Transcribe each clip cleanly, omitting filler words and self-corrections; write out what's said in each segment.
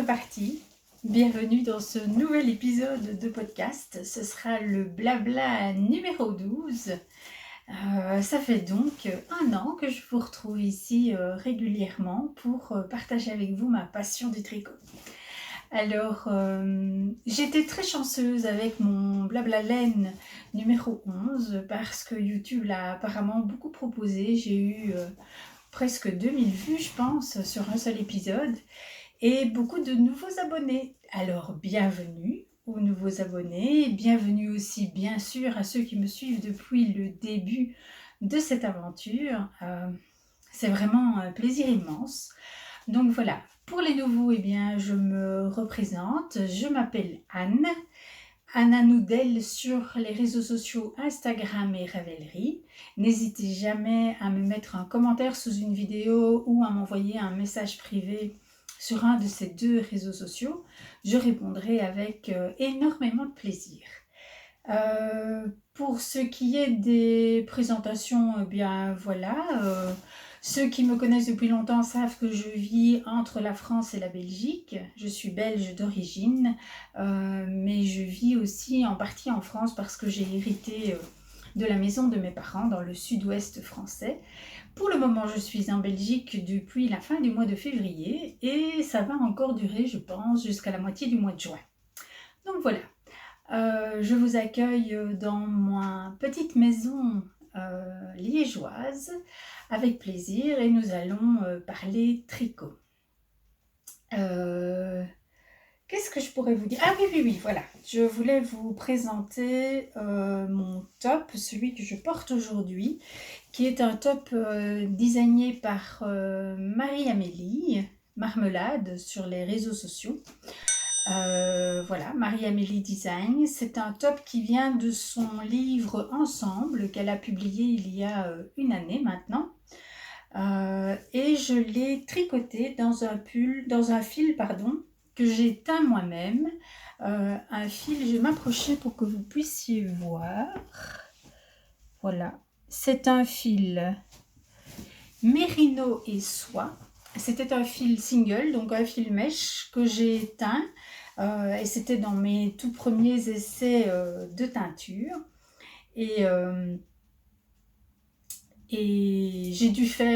reparti. Bienvenue dans ce nouvel épisode de podcast. Ce sera le blabla numéro 12. Ça fait donc 1 an que je vous retrouve ici régulièrement pour partager avec vous ma passion du tricot. Alors, j'étais très chanceuse avec mon blabla laine numéro 11 parce que YouTube l'a apparemment beaucoup proposé. J'ai eu presque 2000 vues, je pense, sur un seul épisode. Et beaucoup de nouveaux abonnés. Alors, bienvenue aux nouveaux abonnés, bienvenue aussi bien sûr à ceux qui me suivent depuis le début de cette aventure. C'est vraiment un plaisir immense. Donc voilà, pour les nouveaux, je me représente, je m'appelle Anne, Anna Noudel sur les réseaux sociaux Instagram et Ravelry. N'hésitez jamais à me mettre un commentaire sous une vidéo ou à m'envoyer un message privé sur un de ces 2 réseaux sociaux. Je répondrai avec énormément de plaisir. Pour ce qui est des présentations, ceux qui me connaissent depuis longtemps savent que je vis entre la France et la Belgique. Je suis belge d'origine, mais je vis aussi en partie en France parce que j'ai hérité de la maison de mes parents dans le sud-ouest français. Pour le moment, je suis en Belgique depuis la fin du mois de février et ça va encore durer, je pense, jusqu'à la moitié du mois de juin. Donc voilà, je vous accueille dans ma petite maison liégeoise avec plaisir et nous allons parler tricot. Qu'est-ce que je pourrais vous dire? Ah oui, voilà. Je voulais vous présenter mon top, celui que je porte aujourd'hui, qui est un top designé par Marie-Amélie Marmelade sur les réseaux sociaux. Voilà, Marie-Amélie Design. C'est un top qui vient de son livre Ensemble qu'elle a publié il y a 1 année maintenant. Et je l'ai tricoté dans un fil que j'ai teint moi-même. Un fil, je vais m'approcher pour que vous puissiez voir. Voilà, c'est un fil mérino et soie. C'était un fil single, donc un fil mèche que j'ai teint. Et c'était dans mes tout premiers essais de teinture. Et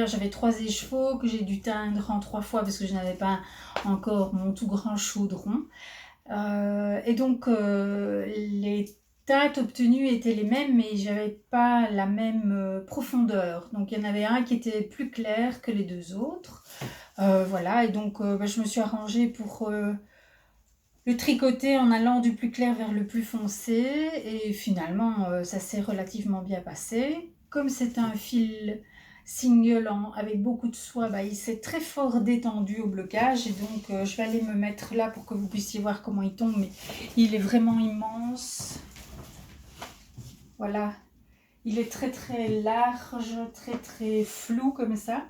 j'avais 3 écheveaux que j'ai dû teindre en 3 fois parce que je n'avais pas encore mon tout grand chaudron. Et donc les teintes obtenues étaient les mêmes, mais j'avais pas la même profondeur. Donc il y en avait un qui était plus clair que les 2 autres. Voilà, et donc je me suis arrangée pour le tricoter en allant du plus clair vers le plus foncé. Et finalement, ça s'est relativement bien passé. Comme c'est un fil single avec beaucoup de soie, il s'est très fort détendu au blocage. Et donc, je vais aller me mettre là pour que vous puissiez voir comment il tombe. Mais il est vraiment immense. Voilà. Il est très très large, très très flou comme ça.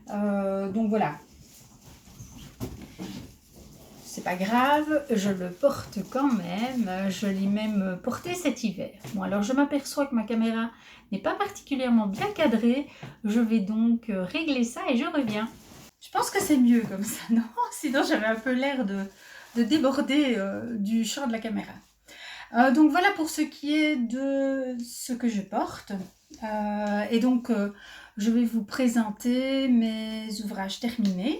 Donc voilà. C'est pas grave, je le porte quand même, je l'ai même porté cet hiver. Bon, alors je m'aperçois que ma caméra n'est pas particulièrement bien cadrée, je vais donc régler ça et je reviens. Je pense que c'est mieux comme ça, non? Sinon j'avais un peu l'air de déborder du champ de la caméra. Donc voilà pour ce qui est de ce que je porte. Et donc je vais vous présenter mes ouvrages terminés,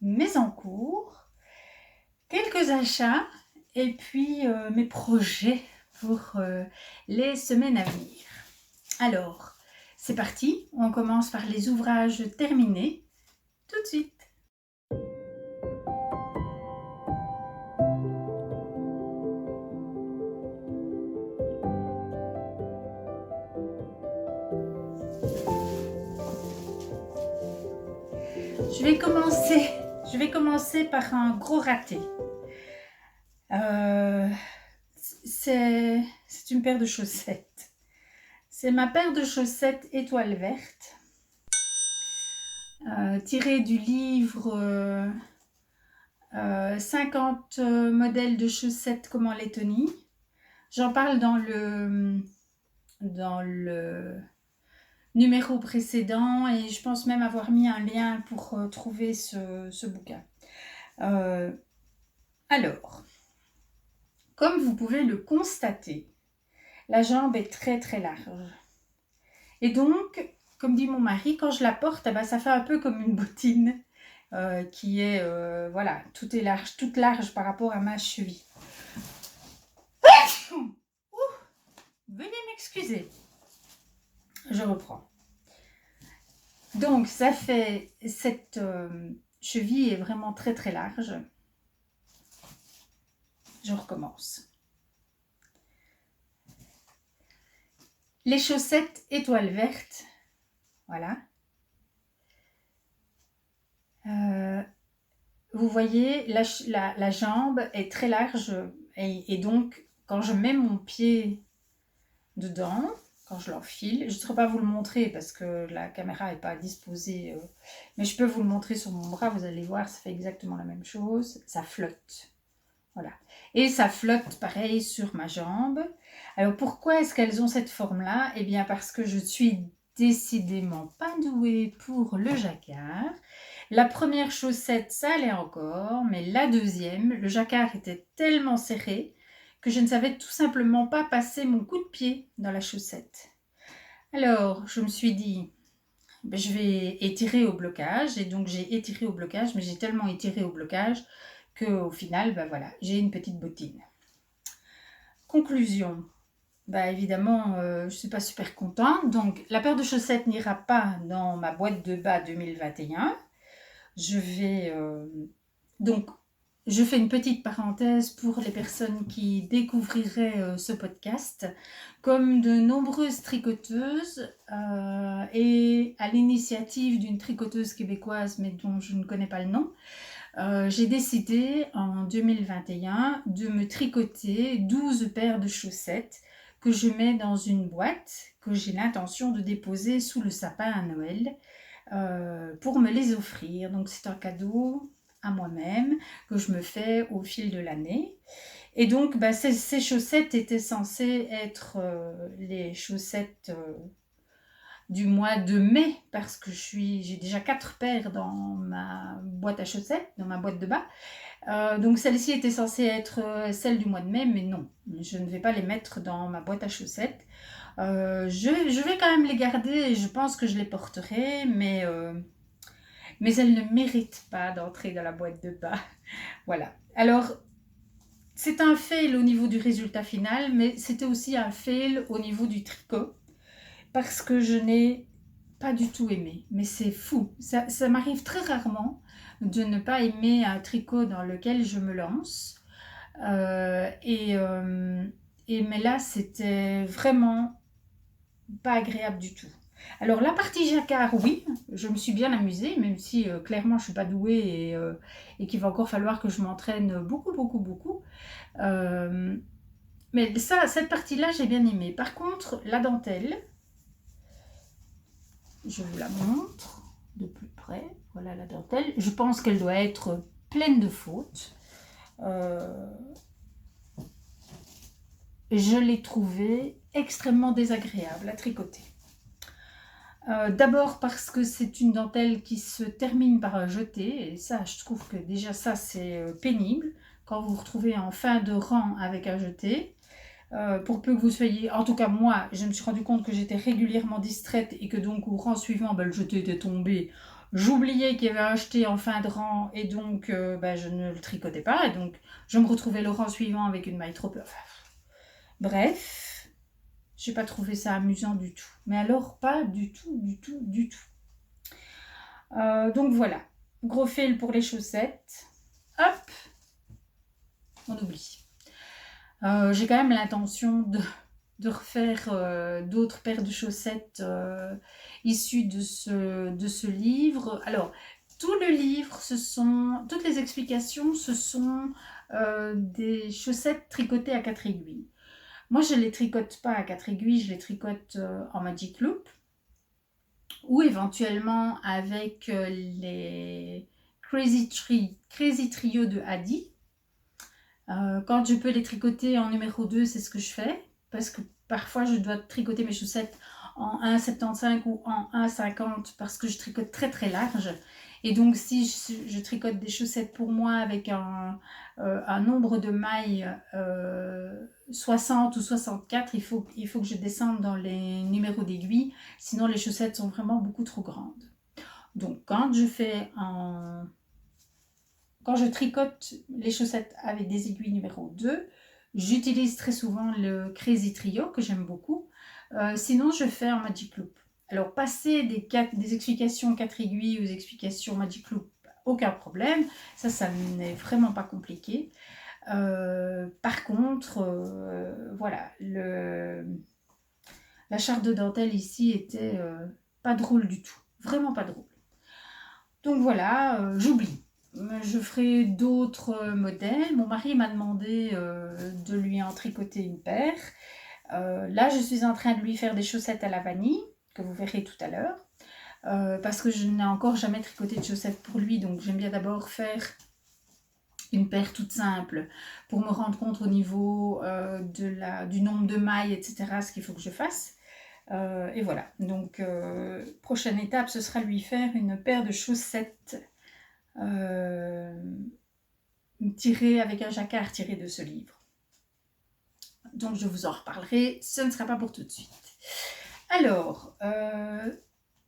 mes en cours, quelques achats et puis mes projets pour les semaines à venir. Alors, c'est parti, on commence par les ouvrages terminés tout de suite. Je vais commencer par un gros raté. C'est une paire de chaussettes. C'est ma paire de chaussettes étoile verte, tirée du livre 50 modèles de chaussettes comment les tenir. J'en parle dans le numéro précédent et je pense même avoir mis un lien pour trouver ce bouquin. Alors, comme vous pouvez le constater, la jambe est très très large. Et donc, comme dit mon mari, quand je la porte, eh ben, ça fait un peu comme une bottine qui est, voilà, toute large par rapport à ma cheville. Veuillez m'excuser. Je reprends. Donc, ça fait, cette cheville est vraiment très très large. Je recommence. Les chaussettes étoiles vertes, voilà. Vous voyez, la jambe est très large et donc quand je mets mon pied dedans, quand je l'enfile, je ne saurais pas vous le montrer parce que la caméra n'est pas disposée, mais je peux vous le montrer sur mon bras, vous allez voir, ça fait exactement la même chose, ça flotte. Voilà. Et ça flotte pareil sur ma jambe. Alors pourquoi est-ce qu'elles ont cette forme-là? Eh bien parce que je suis décidément pas douée pour le jacquard. La première chaussette, ça allait encore, mais la deuxième, le jacquard était tellement serré que je ne savais tout simplement pas passer mon coup de pied dans la chaussette. Alors, je me suis dit, ben, je vais étirer au blocage, et donc j'ai étiré au blocage, mais j'ai tellement étiré au blocage qu'au final, ben voilà, j'ai une petite bottine. Conclusion. Bah évidemment, je ne suis pas super contente. Donc, la paire de chaussettes n'ira pas dans ma boîte de bas 2021. Je vais... donc, je fais une petite parenthèse pour les personnes qui découvriraient ce podcast. Comme de nombreuses tricoteuses et à l'initiative d'une tricoteuse québécoise, mais dont je ne connais pas le nom, j'ai décidé en 2021 de me tricoter 12 paires de chaussettes que je mets dans une boîte que j'ai l'intention de déposer sous le sapin à Noël pour me les offrir. Donc c'est un cadeau à moi-même que je me fais au fil de l'année. Et donc bah, ces chaussettes étaient censées être les chaussettes du mois de mai parce que j'ai déjà 4 paires dans ma boîte à chaussettes, dans ma boîte de bas. Donc celle-ci était censée être celle du mois de mai, mais non, je ne vais pas les mettre dans ma boîte à chaussettes. Je vais quand même les garder et je pense que je les porterai, mais elles ne méritent pas d'entrer dans la boîte de bas. Voilà. Alors, c'est un fail au niveau du résultat final, mais c'était aussi un fail au niveau du tricot, parce que je n'ai pas du tout aimé. Mais c'est fou. Ça m'arrive très rarement de ne pas aimer un tricot dans lequel je me lance. Mais là, c'était vraiment pas agréable du tout. Alors la partie jacquard, oui, je me suis bien amusée, même si clairement je ne suis pas douée et qu'il va encore falloir que je m'entraîne beaucoup. Mais ça, cette partie-là, j'ai bien aimé. Par contre, la dentelle, je vous la montre de plus près. Voilà la dentelle. Je pense qu'elle doit être pleine de fautes. Je l'ai trouvée extrêmement désagréable à tricoter. D'abord parce que c'est une dentelle qui se termine par un jeté, et ça, je trouve que déjà ça, c'est pénible, quand vous vous retrouvez en fin de rang avec un jeté. Pour peu que vous soyez... En tout cas, moi, je me suis rendu compte que j'étais régulièrement distraite et que donc au rang suivant, le jeté était tombé. J'oubliais qu'il y avait un jeté en fin de rang et donc je ne le tricotais pas. Et donc, je me retrouvais le rang suivant avec une maille trop... Enfin, bref, j'ai pas trouvé ça amusant du tout. Mais alors, pas du tout. Donc voilà, gros fail pour les chaussettes. Hop, on oublie. J'ai quand même l'intention de refaire d'autres paires de chaussettes issues de ce livre. Alors, tout le livre, toutes les explications, ce sont des chaussettes tricotées à 4 aiguilles. Moi, je ne les tricote pas à 4 aiguilles, je les tricote en Magic Loop ou éventuellement avec les Crazy Trio de Hadi. Quand je peux les tricoter en numéro 2, c'est ce que je fais, parce que parfois je dois tricoter mes chaussettes en 1,75 ou en 1,50 parce que je tricote très très large. Et donc si je tricote des chaussettes pour moi avec un nombre de mailles 60 ou 64, il faut que je descende dans les numéros d'aiguilles, sinon les chaussettes sont vraiment beaucoup trop grandes. Donc quand je tricote les chaussettes avec des aiguilles numéro 2, j'utilise très souvent le Crazy Trio que j'aime beaucoup. Sinon, je fais un Magic Loop. Alors, passer des explications 4 aiguilles aux explications Magic Loop, aucun problème. Ça n'est vraiment pas compliqué. Par contre, voilà, la charte de dentelle ici était pas drôle du tout. Vraiment pas drôle. Donc voilà, j'oublie. Je ferai d'autres modèles. Mon mari m'a demandé de lui en tricoter une paire. Là, je suis en train de lui faire des chaussettes à la vanille, que vous verrez tout à l'heure. Parce que je n'ai encore jamais tricoté de chaussettes pour lui, donc j'aime bien d'abord faire une paire toute simple pour me rendre compte au niveau du nombre de mailles, etc., ce qu'il faut que je fasse. Et voilà, donc prochaine étape, ce sera lui faire une paire de chaussettes tirées avec un jacquard tiré de ce livre. Donc je vous en reparlerai, ce ne sera pas pour tout de suite. Alors,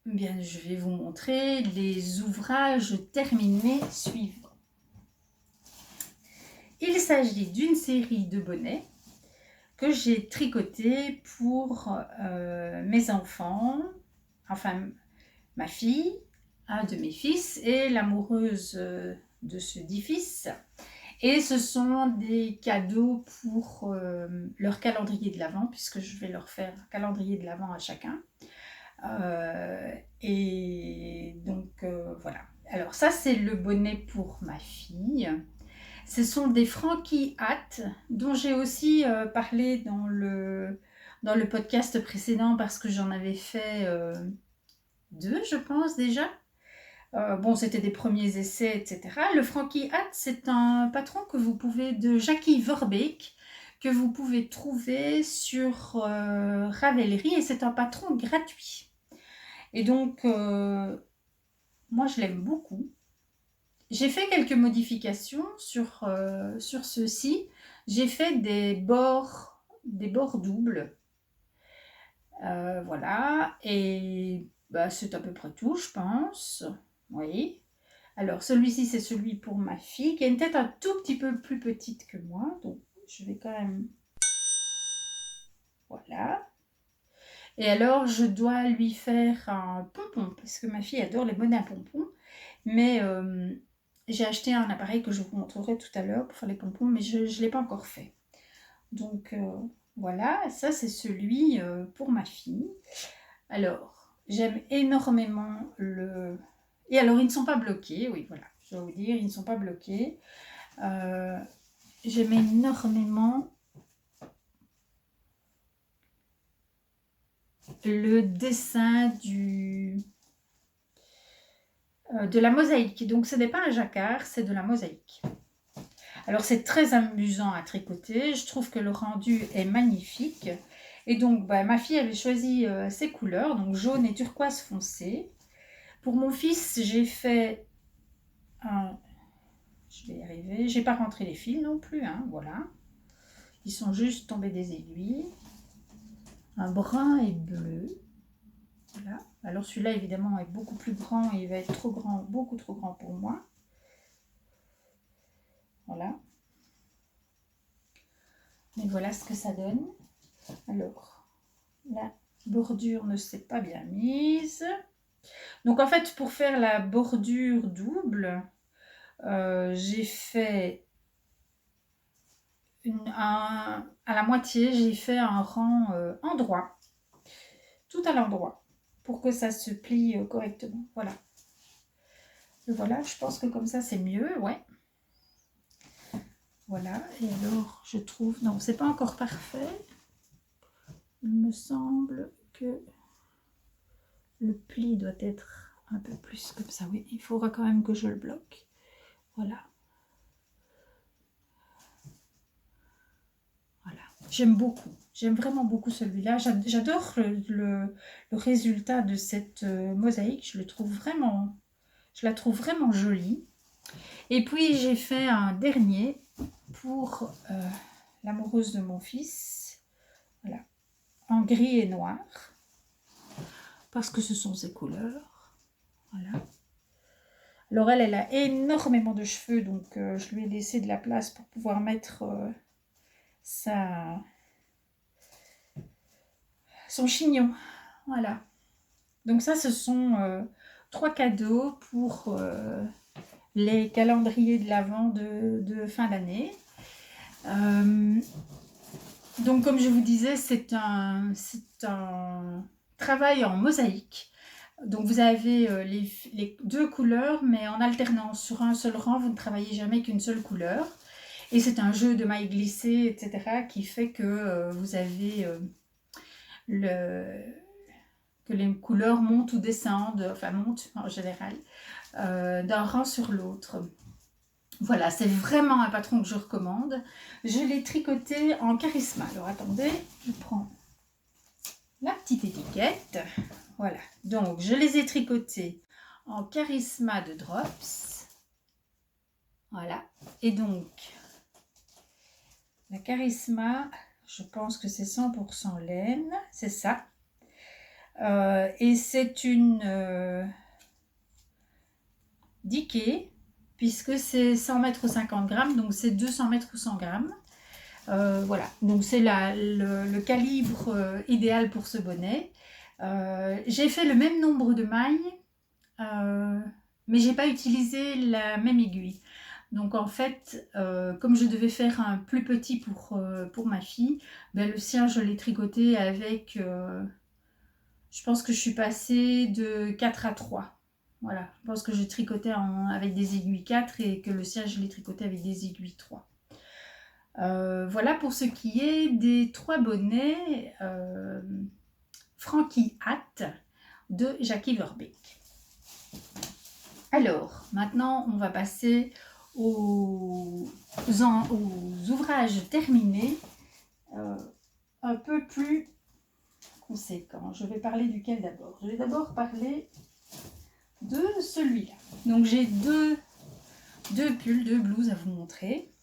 bien, je vais vous montrer les ouvrages terminés suivants. Il s'agit d'une série de bonnets que j'ai tricoté pour mes enfants, enfin ma fille, un de mes fils et l'amoureuse de ce dit fils. Et ce sont des cadeaux pour leur calendrier de l'Avent, puisque je vais leur faire un calendrier de l'Avent à chacun. Et donc voilà. Alors ça, c'est le bonnet pour ma fille. Ce sont des Frankie Hat, dont j'ai aussi parlé dans le podcast précédent, parce que j'en avais fait 2, je pense, déjà. Bon, c'était des premiers essais, etc. Le Frankie Hat, c'est un patron de Jackie Verbeek, que vous pouvez trouver sur Ravelry, et c'est un patron gratuit. Et donc, moi, je l'aime beaucoup. J'ai fait quelques modifications sur ceux-ci. J'ai fait des bords doubles. Voilà. Et bah, c'est à peu près tout, je pense. Oui. Alors, celui-ci, c'est celui pour ma fille, qui a une tête un tout petit peu plus petite que moi. Donc, je vais quand même... Voilà. Et alors, je dois lui faire un pompon, parce que ma fille adore les bonnets à pompons. Mais j'ai acheté un appareil que je vous montrerai tout à l'heure pour faire les pompons, mais je ne l'ai pas encore fait. Donc, voilà, ça, c'est celui pour ma fille. Alors, j'aime énormément le... Et alors, ils ne sont pas bloqués, oui, voilà, je dois vous dire, ils ne sont pas bloqués. J'aime énormément le dessin de la mosaïque. Donc, ce n'est pas un jacquard, c'est de la mosaïque. Alors, c'est très amusant à tricoter. Je trouve que le rendu est magnifique. Et donc, bah, ma fille avait choisi ses couleurs, donc jaune et turquoise foncé. Pour mon fils, j'ai fait un... Je vais y arriver. J'ai pas rentré les fils non plus, hein, voilà. Ils sont juste tombés des aiguilles. Un brun et bleu. Voilà. Alors celui-là, évidemment, est beaucoup plus grand. Il va être trop grand, beaucoup trop grand pour moi. Voilà. Mais voilà ce que ça donne. Alors, la bordure ne s'est pas bien mise. Donc en fait, pour faire la bordure double, j'ai fait à la moitié, j'ai fait un rang endroit, tout à l'endroit, pour que ça se plie correctement. Voilà. Et voilà, je pense que comme ça c'est mieux, ouais. Voilà, et alors je trouve, non, c'est pas encore parfait. Il me semble que le pli doit être un peu plus comme ça. Oui, il faudra quand même que je le bloque. Voilà. Voilà. J'aime beaucoup. J'aime vraiment beaucoup celui-là. J'adore le résultat de cette mosaïque. Je la trouve vraiment jolie. Et puis j'ai fait un dernier pour l'amoureuse de mon fils. Voilà, en gris et noir. Parce que ce sont ses couleurs. Voilà. Alors elle a énormément de cheveux, donc je lui ai laissé de la place pour pouvoir mettre son chignon. Voilà. Donc ça, ce sont 3 cadeaux pour les calendriers de l'Avent de fin d'année. Donc comme je vous disais, c'est un travail en mosaïque. Donc vous avez les 2 couleurs, mais en alternance. Sur un seul rang, vous ne travaillez jamais qu'une seule couleur. Et c'est un jeu de mailles glissées, etc. qui fait que vous avez que les couleurs montent ou descendent, enfin montent en général, d'un rang sur l'autre. Voilà, c'est vraiment un patron que je recommande. Je l'ai tricoté en Charisma. Alors attendez, je prends la petite étiquette. Voilà, donc je les ai tricotés en Charisma de Drops. Voilà, et donc la Charisma, je pense que c'est 100% laine, c'est ça. Et c'est une Diké, puisque c'est 100 mètres 50 grammes, donc c'est 200 mètres 100 grammes. Voilà, donc c'est le calibre idéal pour ce bonnet. J'ai fait le même nombre de mailles, mais j'ai pas utilisé la même aiguille. Donc en fait, comme je devais faire un plus petit pour ma fille, ben le sien je l'ai tricoté avec, je pense que je suis passée de 4 à 3. Voilà, je pense que j'ai tricoté avec des aiguilles 4 et que le sien je l'ai tricoté avec des aiguilles 3. Voilà pour ce qui est des 3 bonnets Frankie Hat de Jackie Verbeek. Alors, maintenant, on va passer aux ouvrages terminés un peu plus conséquents. Je vais parler duquel d'abord? Je vais d'abord parler de celui-là. Donc, j'ai deux pulls, 2 blouses à vous montrer.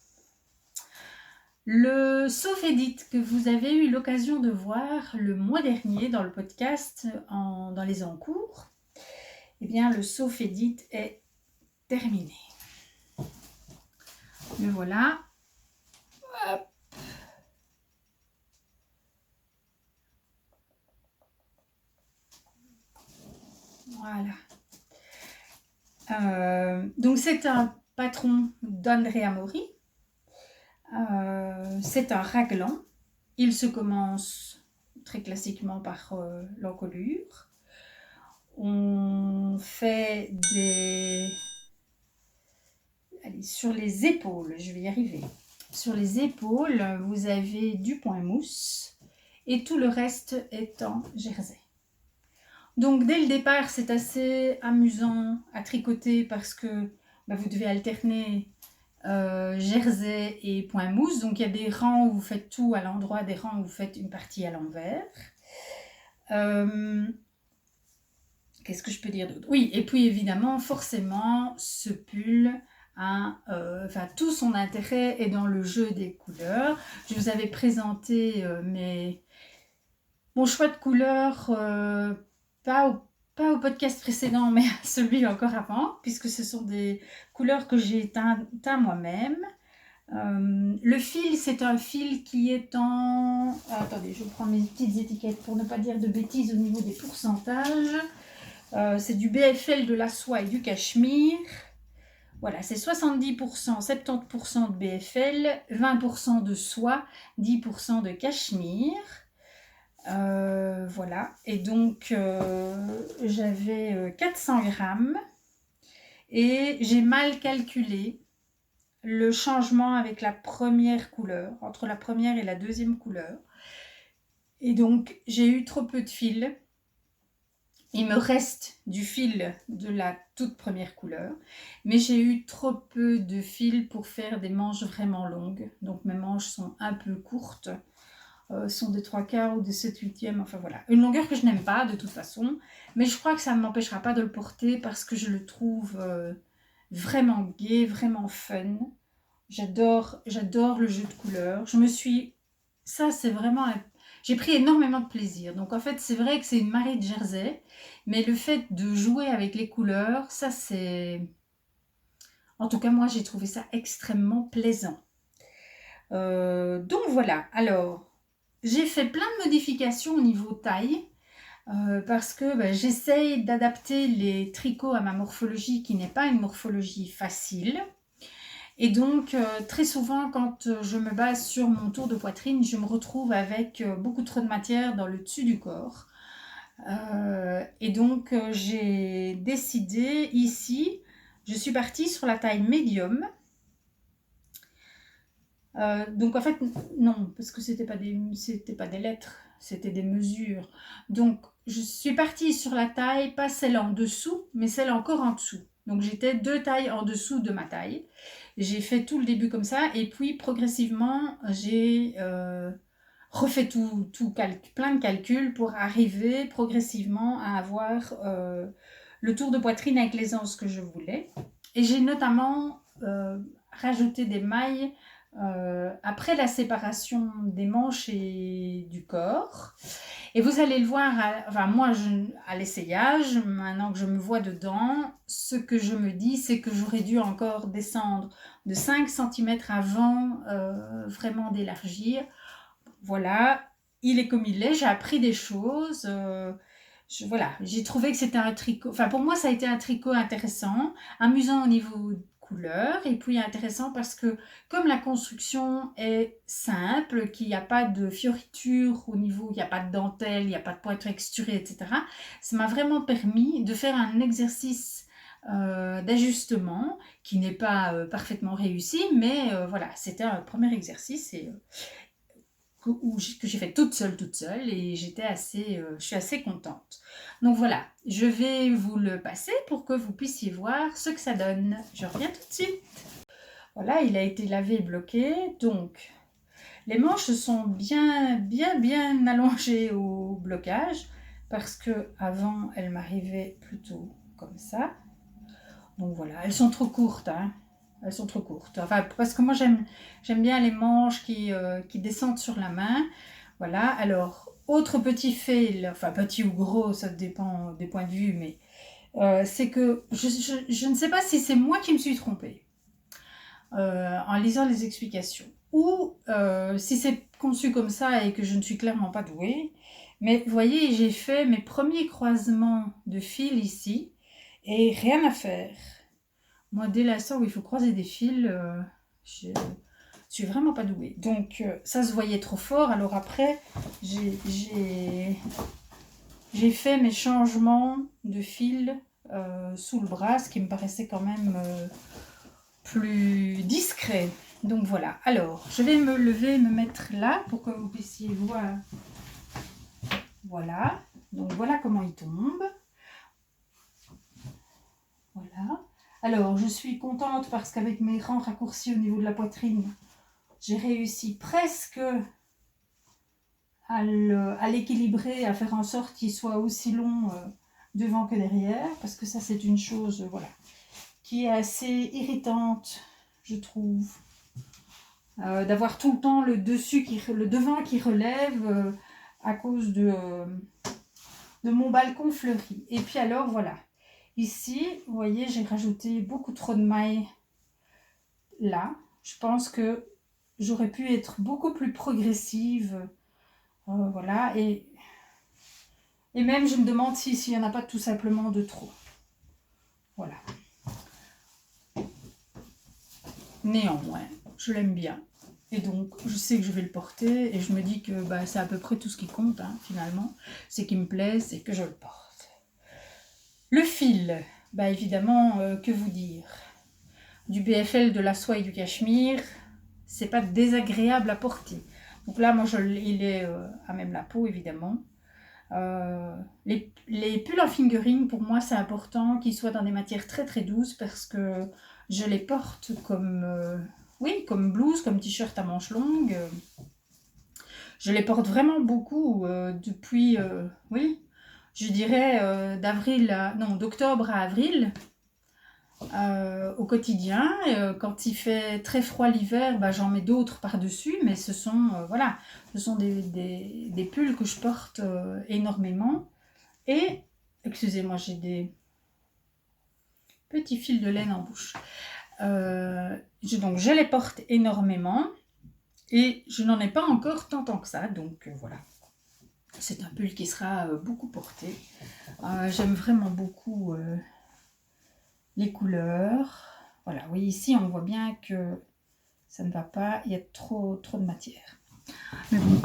Le Sauf Edith que vous avez eu l'occasion de voir le mois dernier dans le podcast dans les encours, eh bien le Sauf Edith est terminé. Le voilà. Hop. Voilà. Donc c'est un patron d'Andrea Mori. C'est un raglan. Il se commence très classiquement par l'encolure. On fait des... Allez, sur les épaules, je vais y arriver. Sur les épaules, vous avez du point mousse et tout le reste est en jersey. Donc dès le départ, c'est assez amusant à tricoter parce que vous devez alterner jersey et point mousse. Donc il y a des rangs où vous faites tout à l'endroit, des rangs où vous faites une partie à l'envers. Qu'est-ce que je peux dire d'autre? Oui, et puis évidemment, forcément, ce pull tout son intérêt est dans le jeu des couleurs. Je vous avais présenté mon choix de couleurs, pas au podcast précédent, mais à celui encore avant, puisque ce sont des couleurs que j'ai teint moi-même. Le fil, c'est un fil qui est en... attendez, je prends mes petites étiquettes pour ne pas dire de bêtises au niveau des pourcentages. C'est du BFL, de la soie et du cachemire. Voilà, c'est 70%, 70% de BFL, 20% de soie, 10% de cachemire. Voilà, et donc j'avais 400 grammes et j'ai mal calculé le changement avec la première couleur, entre la première et la deuxième couleur. Et donc j'ai eu trop peu de fil. Il me reste du fil de la toute première couleur, mais j'ai eu trop peu de fil pour faire des manches vraiment longues. Donc mes manches sont un peu courtes. sont des 3/4 ou des 7/8, enfin voilà. Une longueur que je n'aime pas de toute façon, mais je crois que ça ne m'empêchera pas de le porter parce que je le trouve vraiment gai, vraiment fun. J'adore le jeu de couleurs. Ça c'est vraiment... J'ai pris énormément de plaisir. Donc en fait, c'est vrai que c'est une Marie de Jersey, mais le fait de jouer avec les couleurs, ça c'est... En tout cas, moi, j'ai trouvé ça extrêmement plaisant. Donc voilà, alors, j'ai fait plein de modifications au niveau taille, parce que j'essaye d'adapter les tricots à ma morphologie, qui n'est pas une morphologie facile. Et donc, très souvent, quand je me base sur mon tour de poitrine, je me retrouve avec beaucoup trop de matière dans le dessus du corps. Et donc, j'ai décidé ici, je suis partie sur la taille médium. Donc en fait, non, parce que c'était pas des lettres, c'était des mesures. Donc je suis partie sur la taille, pas celle en dessous, mais celle encore en dessous. Donc j'étais 2 tailles en dessous de ma taille. J'ai fait tout le début comme ça, et puis progressivement, j'ai refait plein de calculs pour arriver progressivement à avoir le tour de poitrine avec l'aisance que je voulais. Et j'ai notamment rajouté des mailles après la séparation des manches et du corps. Et vous allez le voir, à l'essayage, maintenant que je me vois dedans, ce que je me dis, c'est que j'aurais dû encore descendre de 5 cm avant vraiment d'élargir. Voilà, il est comme il est, j'ai appris des choses. Voilà, j'ai trouvé que c'était un tricot, enfin pour moi ça a été un tricot intéressant, amusant au niveau couleur, et puis intéressant parce que comme la construction est simple, qu'il n'y a pas de fioriture au niveau, il n'y a pas de dentelle, il n'y a pas de point texturé, etc., ça m'a vraiment permis de faire un exercice d'ajustement qui n'est pas parfaitement réussi, mais voilà, c'était un premier exercice que j'ai fait toute seule, et je suis assez contente. Donc voilà, je vais vous le passer pour que vous puissiez voir ce que ça donne. Je reviens tout de suite. Voilà, il a été lavé et bloqué. Donc, les manches sont bien allongées au blocage parce que avant elles m'arrivaient plutôt comme ça. Donc voilà, elles sont trop courtes, hein. Elles sont trop courtes. Enfin, parce que moi, j'aime bien les manches qui descendent sur la main. Voilà, alors, autre petit fail, enfin petit ou gros, ça dépend des points de vue, mais c'est que je ne sais pas si c'est moi qui me suis trompée en lisant les explications, ou si c'est conçu comme ça et que je ne suis clairement pas douée. Mais vous voyez, j'ai fait mes premiers croisements de fils ici, et rien à faire. Moi, dès l'instant où il faut croiser des fils, je suis vraiment pas douée. Donc, ça se voyait trop fort. Alors après, j'ai fait mes changements de fil sous le bras, ce qui me paraissait quand même plus discret. Donc voilà. Alors, je vais me lever, me mettre là pour que vous puissiez voir. Voilà. Donc voilà comment il tombe. Voilà. Alors, je suis contente parce qu'avec mes rangs raccourcis au niveau de la poitrine, j'ai réussi presque à l'équilibrer, à faire en sorte qu'il soit aussi long devant que derrière, parce que ça, c'est une chose voilà, qui est assez irritante, je trouve. D'avoir tout le temps le devant qui relève à cause de mon balcon fleuri. Et puis alors, voilà. Ici, vous voyez, j'ai rajouté beaucoup trop de mailles là. Je pense que j'aurais pu être beaucoup plus progressive. Voilà. Et même, je me demande s'il n'y en a pas tout simplement de trop. Voilà. Néanmoins, je l'aime bien. Et donc, je sais que je vais le porter. Et je me dis que c'est à peu près tout ce qui compte, hein, finalement. C'est qu'il me plaise et que je le porte. Le fil, évidemment, que vous dire? Du BFL, de la soie et du cachemire, c'est pas désagréable à porter. Donc là, moi, il est à même la peau, évidemment. Les pulls en fingering, pour moi, c'est important qu'ils soient dans des matières très très douces parce que je les porte comme blouse, comme t-shirt à manches longues. Je les porte vraiment beaucoup depuis, oui, je dirais d'octobre à avril au quotidien. Quand il fait très froid l'hiver, bah, j'en mets d'autres par-dessus, mais ce sont, voilà, ce sont des pulls que je porte énormément. Et, excusez-moi, j'ai des petits fils de laine en bouche. Donc je les porte énormément et je n'en ai pas encore tant que ça, donc voilà. C'est un pull qui sera beaucoup porté. J'aime vraiment beaucoup les couleurs. Voilà, oui, ici on voit bien que ça ne va pas, il y a trop de matière. Mais bon,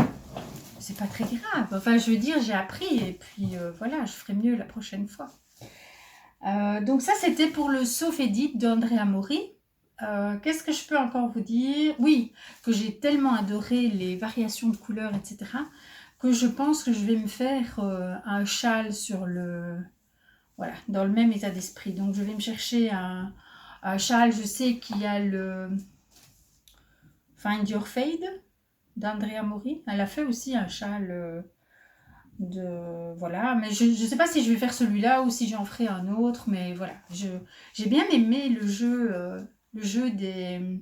c'est pas très grave. Enfin, je veux dire, j'ai appris et puis voilà, je ferai mieux la prochaine fois. Donc ça, c'était pour le Sauf Edith d'Andrea Mori. Qu'est-ce que je peux encore vous dire? Oui, que j'ai tellement adoré les variations de couleurs, etc., que je pense que je vais me faire un châle sur le... Voilà, dans le même état d'esprit. Donc, je vais me chercher un châle. Je sais qu'il y a le Find Your Fade d'Andrea Mori. Elle a fait aussi un châle voilà, mais je ne sais pas si je vais faire celui-là ou si j'en ferai un autre, mais voilà, j'ai bien aimé le jeu des,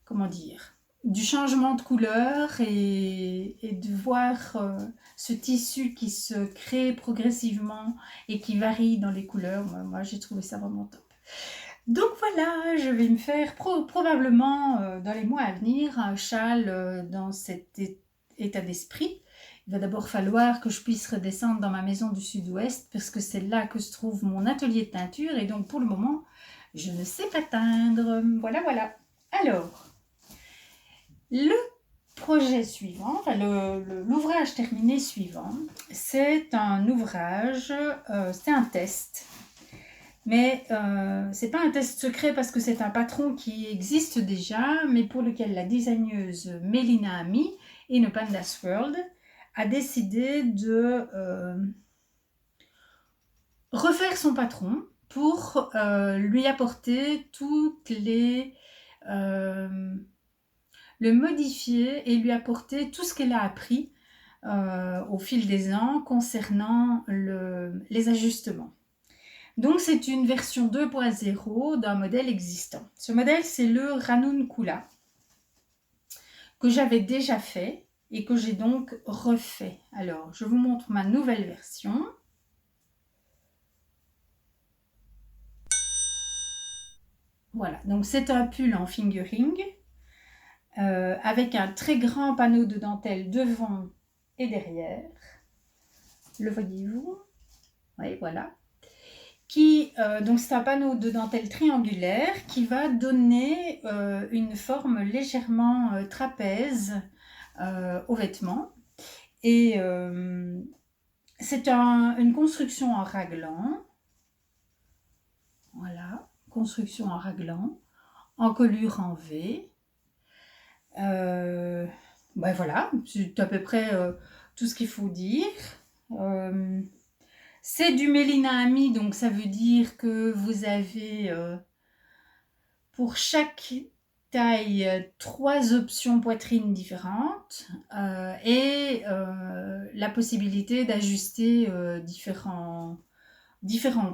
comment dire, du changement de couleur et de voir ce tissu qui se crée progressivement et qui varie dans les couleurs. Moi j'ai trouvé ça vraiment top. Donc voilà, je vais me faire probablement dans les mois à venir un châle dans cet état d'esprit. Il va d'abord falloir que je puisse redescendre dans ma maison du sud-ouest parce que c'est là que se trouve mon atelier de teinture et donc pour le moment, je ne sais pas teindre. Voilà, voilà. Alors, le projet suivant, enfin l'ouvrage terminé suivant, c'est un ouvrage, c'est un test. Mais c'est pas un test secret parce que c'est un patron qui existe déjà, mais pour lequel la designeuse Mélina Ami et No Pandas World a décidé de refaire son patron pour lui apporter toutes les... le modifier et lui apporter tout ce qu'elle a appris au fil des ans concernant les ajustements. Donc c'est une version 2.0 d'un modèle existant. Ce modèle, c'est le Ranun Kula que j'avais déjà fait et que j'ai donc refait. Alors, je vous montre ma nouvelle version. Voilà, donc c'est un pull en fingering avec un très grand panneau de dentelle devant et derrière. Le voyez-vous? Oui, voilà. Donc c'est un panneau de dentelle triangulaire qui va donner une forme légèrement trapèze aux vêtements. Et c'est une construction en raglan. Voilà, construction en raglan, en colure en V. Ben voilà, c'est à peu près tout ce qu'il faut dire. C'est du Mélina Ami, donc ça veut dire que vous avez pour chaque taille 3 options poitrine différentes et la possibilité d'ajuster différents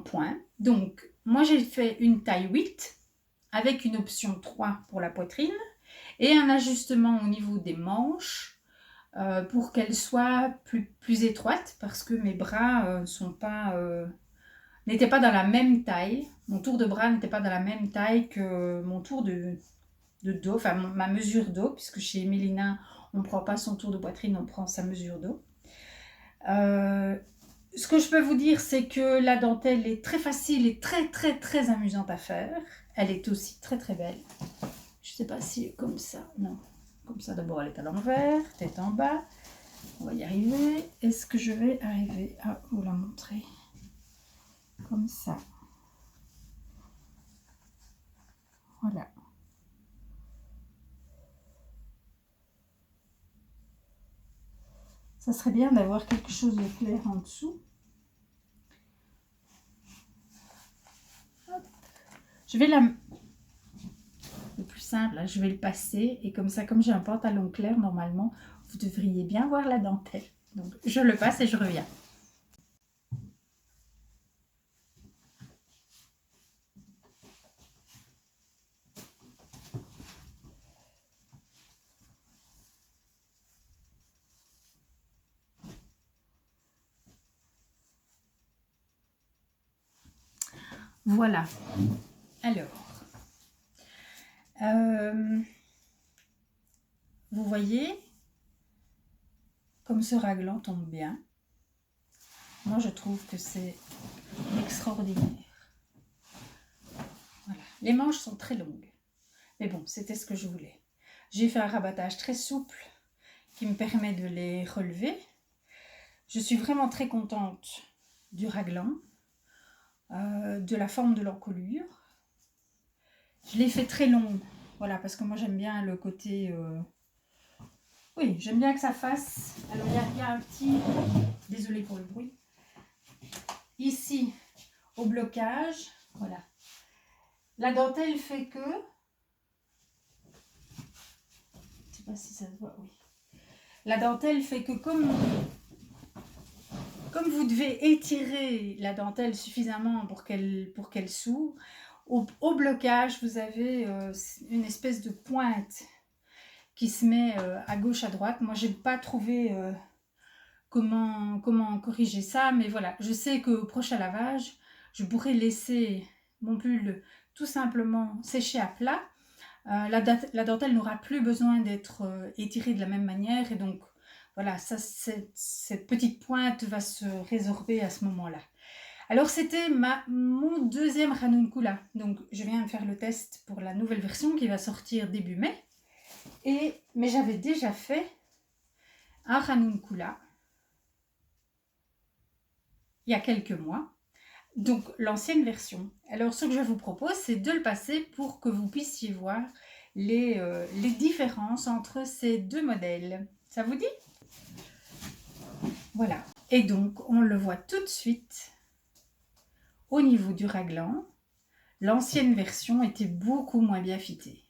points. Donc, moi j'ai fait une taille 8 avec une option 3 pour la poitrine et un ajustement au niveau des manches pour qu'elles soient plus étroites parce que mes bras n'étaient pas dans la même taille. Mon tour de bras n'était pas dans la même taille que mon tour de dos, enfin ma mesure dos, puisque chez Mélina, on ne prend pas son tour de poitrine, on prend sa mesure dos. Ce que je peux vous dire, c'est que la dentelle est très facile et très amusante à faire. Elle est aussi très belle. Je ne sais pas si comme ça, non. Comme ça, d'abord, elle est à l'envers, tête en bas. On va y arriver. Est-ce que je vais arriver à vous la montrer? Comme ça. Voilà. Ça serait bien d'avoir quelque chose de clair en dessous. Hop. Je vais le plus simple, là, je vais le passer. Et comme ça, comme j'ai un pantalon clair, normalement, vous devriez bien voir la dentelle. Donc je le passe et je reviens. Voilà. Alors, vous voyez comme ce raglan tombe bien. Moi, je trouve que c'est extraordinaire. Voilà. Les manches sont très longues. Mais bon, c'était ce que je voulais. J'ai fait un rabattage très souple qui me permet de les relever. Je suis vraiment très contente du raglan, de la forme de l'encolure. Je l'ai fait très long, voilà, parce que moi j'aime bien le côté... Oui, j'aime bien que ça fasse... Alors il y a un petit... Désolée pour le bruit. Ici, au blocage, voilà. La dentelle fait que... Je ne sais pas si ça se voit, oui. La dentelle fait que comme vous devez étirer la dentelle suffisamment pour qu'elle s'ouvre, au blocage, vous avez une espèce de pointe qui se met à gauche, à droite. Moi, je n'ai pas trouvé comment corriger ça, mais voilà. Je sais qu'au prochain lavage, je pourrais laisser mon pull tout simplement sécher à plat. La dentelle n'aura plus besoin d'être étirée de la même manière et donc voilà, ça, cette petite pointe va se résorber à ce moment-là. Alors c'était mon deuxième Ranuncula, donc je viens de faire le test pour la nouvelle version qui va sortir début mai, mais j'avais déjà fait un Ranuncula il y a quelques mois, donc l'ancienne version. Alors ce que je vous propose, c'est de le passer pour que vous puissiez voir les différences entre ces deux modèles. Ça vous dit ? Voilà. Et donc, on le voit tout de suite au niveau du raglan. L'ancienne version était beaucoup moins bien fitée.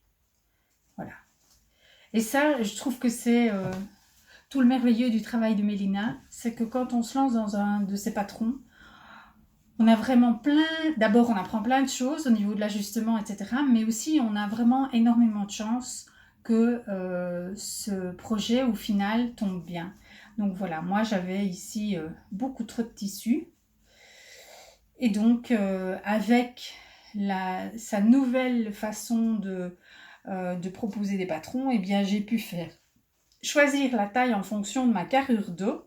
Voilà. Et ça, je trouve que c'est tout le merveilleux du travail de Mélina. C'est que quand on se lance dans un de ses patrons, on a vraiment plein... D'abord, on apprend plein de choses au niveau de l'ajustement, etc. Mais aussi, on a vraiment énormément de chance que ce projet, au final, tombe bien. Donc voilà, moi, j'avais ici beaucoup trop de tissu. Et donc, avec sa nouvelle façon de proposer des patrons, eh bien, j'ai pu choisir la taille en fonction de ma carrure d'os.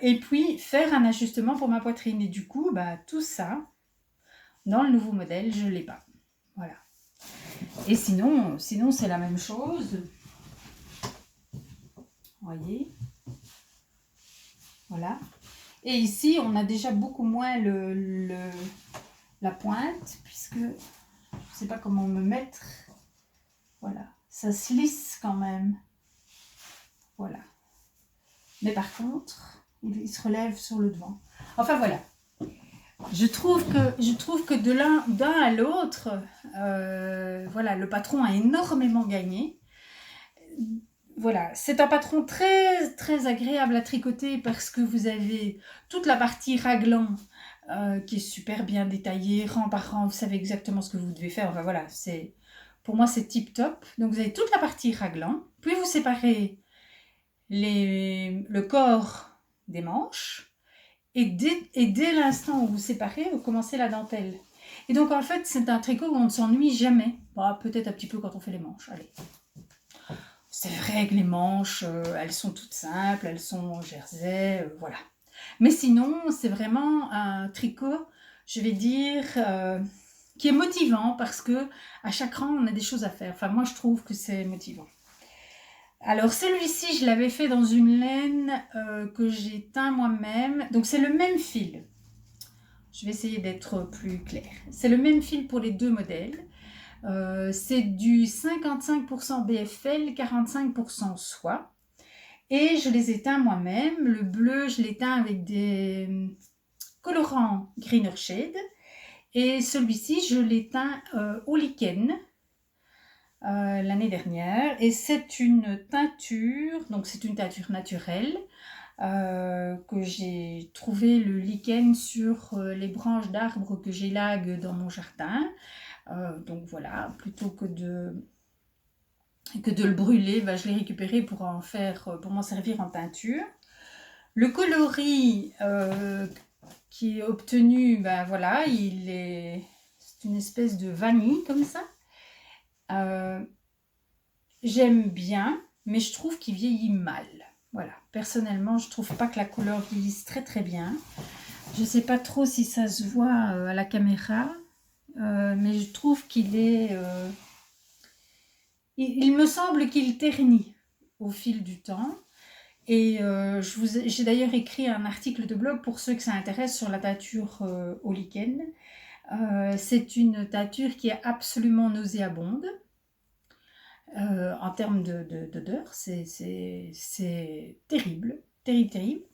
Et puis faire un ajustement pour ma poitrine. Et du coup, tout ça, dans le nouveau modèle, je ne l'ai pas. Voilà. Et sinon c'est la même chose. Vous voyez ? Voilà. Et ici, on a déjà beaucoup moins la pointe, puisque je ne sais pas comment me mettre. Voilà. Ça se lisse quand même. Voilà. Mais par contre, il se relève sur le devant. Enfin voilà. Je trouve que d'un à l'autre, voilà, le patron a énormément gagné. Voilà, c'est un patron très très agréable à tricoter parce que vous avez toute la partie raglan qui est super bien détaillée, rang par rang, vous savez exactement ce que vous devez faire. Enfin voilà, pour moi c'est tip top. Donc vous avez toute la partie raglan, puis vous séparez le corps des manches. Et dès l'instant où vous séparez, vous commencez la dentelle. Et donc, en fait, c'est un tricot où on ne s'ennuie jamais. Bon, peut-être un petit peu quand on fait les manches. Allez. C'est vrai que les manches, elles sont toutes simples, elles sont en jersey, voilà. Mais sinon, c'est vraiment un tricot, je vais dire, qui est motivant parce que à chaque rang, on a des choses à faire. Enfin, moi, je trouve que c'est motivant. Alors celui-ci, je l'avais fait dans une laine que j'ai teint moi-même. Donc c'est le même fil. Je vais essayer d'être plus claire. C'est le même fil pour les deux modèles. C'est du 55% BFL, 45% soie. Et je les ai teints moi-même. Le bleu, je l'ai teint avec des colorants Greener Shade. Et celui-ci, je l'ai teint au lichen. l'année dernière. Et c'est une teinture, donc c'est une teinture naturelle que j'ai trouvé le lichen sur les branches d'arbres que j'élague dans mon jardin. Donc voilà, plutôt que de le brûler, je l'ai récupéré pour pour m'en servir en teinture. Le coloris qui est obtenu, voilà, c'est une espèce de vanille comme ça. J'aime bien, mais je trouve qu'il vieillit mal. Voilà, personnellement, je trouve pas que la couleur vieillisse très très bien. Je sais pas trop si ça se voit à la caméra, mais je trouve qu'il est... il me semble qu'il ternit au fil du temps. Et j'ai d'ailleurs écrit un article de blog pour ceux que ça intéresse sur la teinture au lichen. C'est une teinture qui est absolument nauséabonde. En termes d'odeur, c'est terrible, terrible, terrible.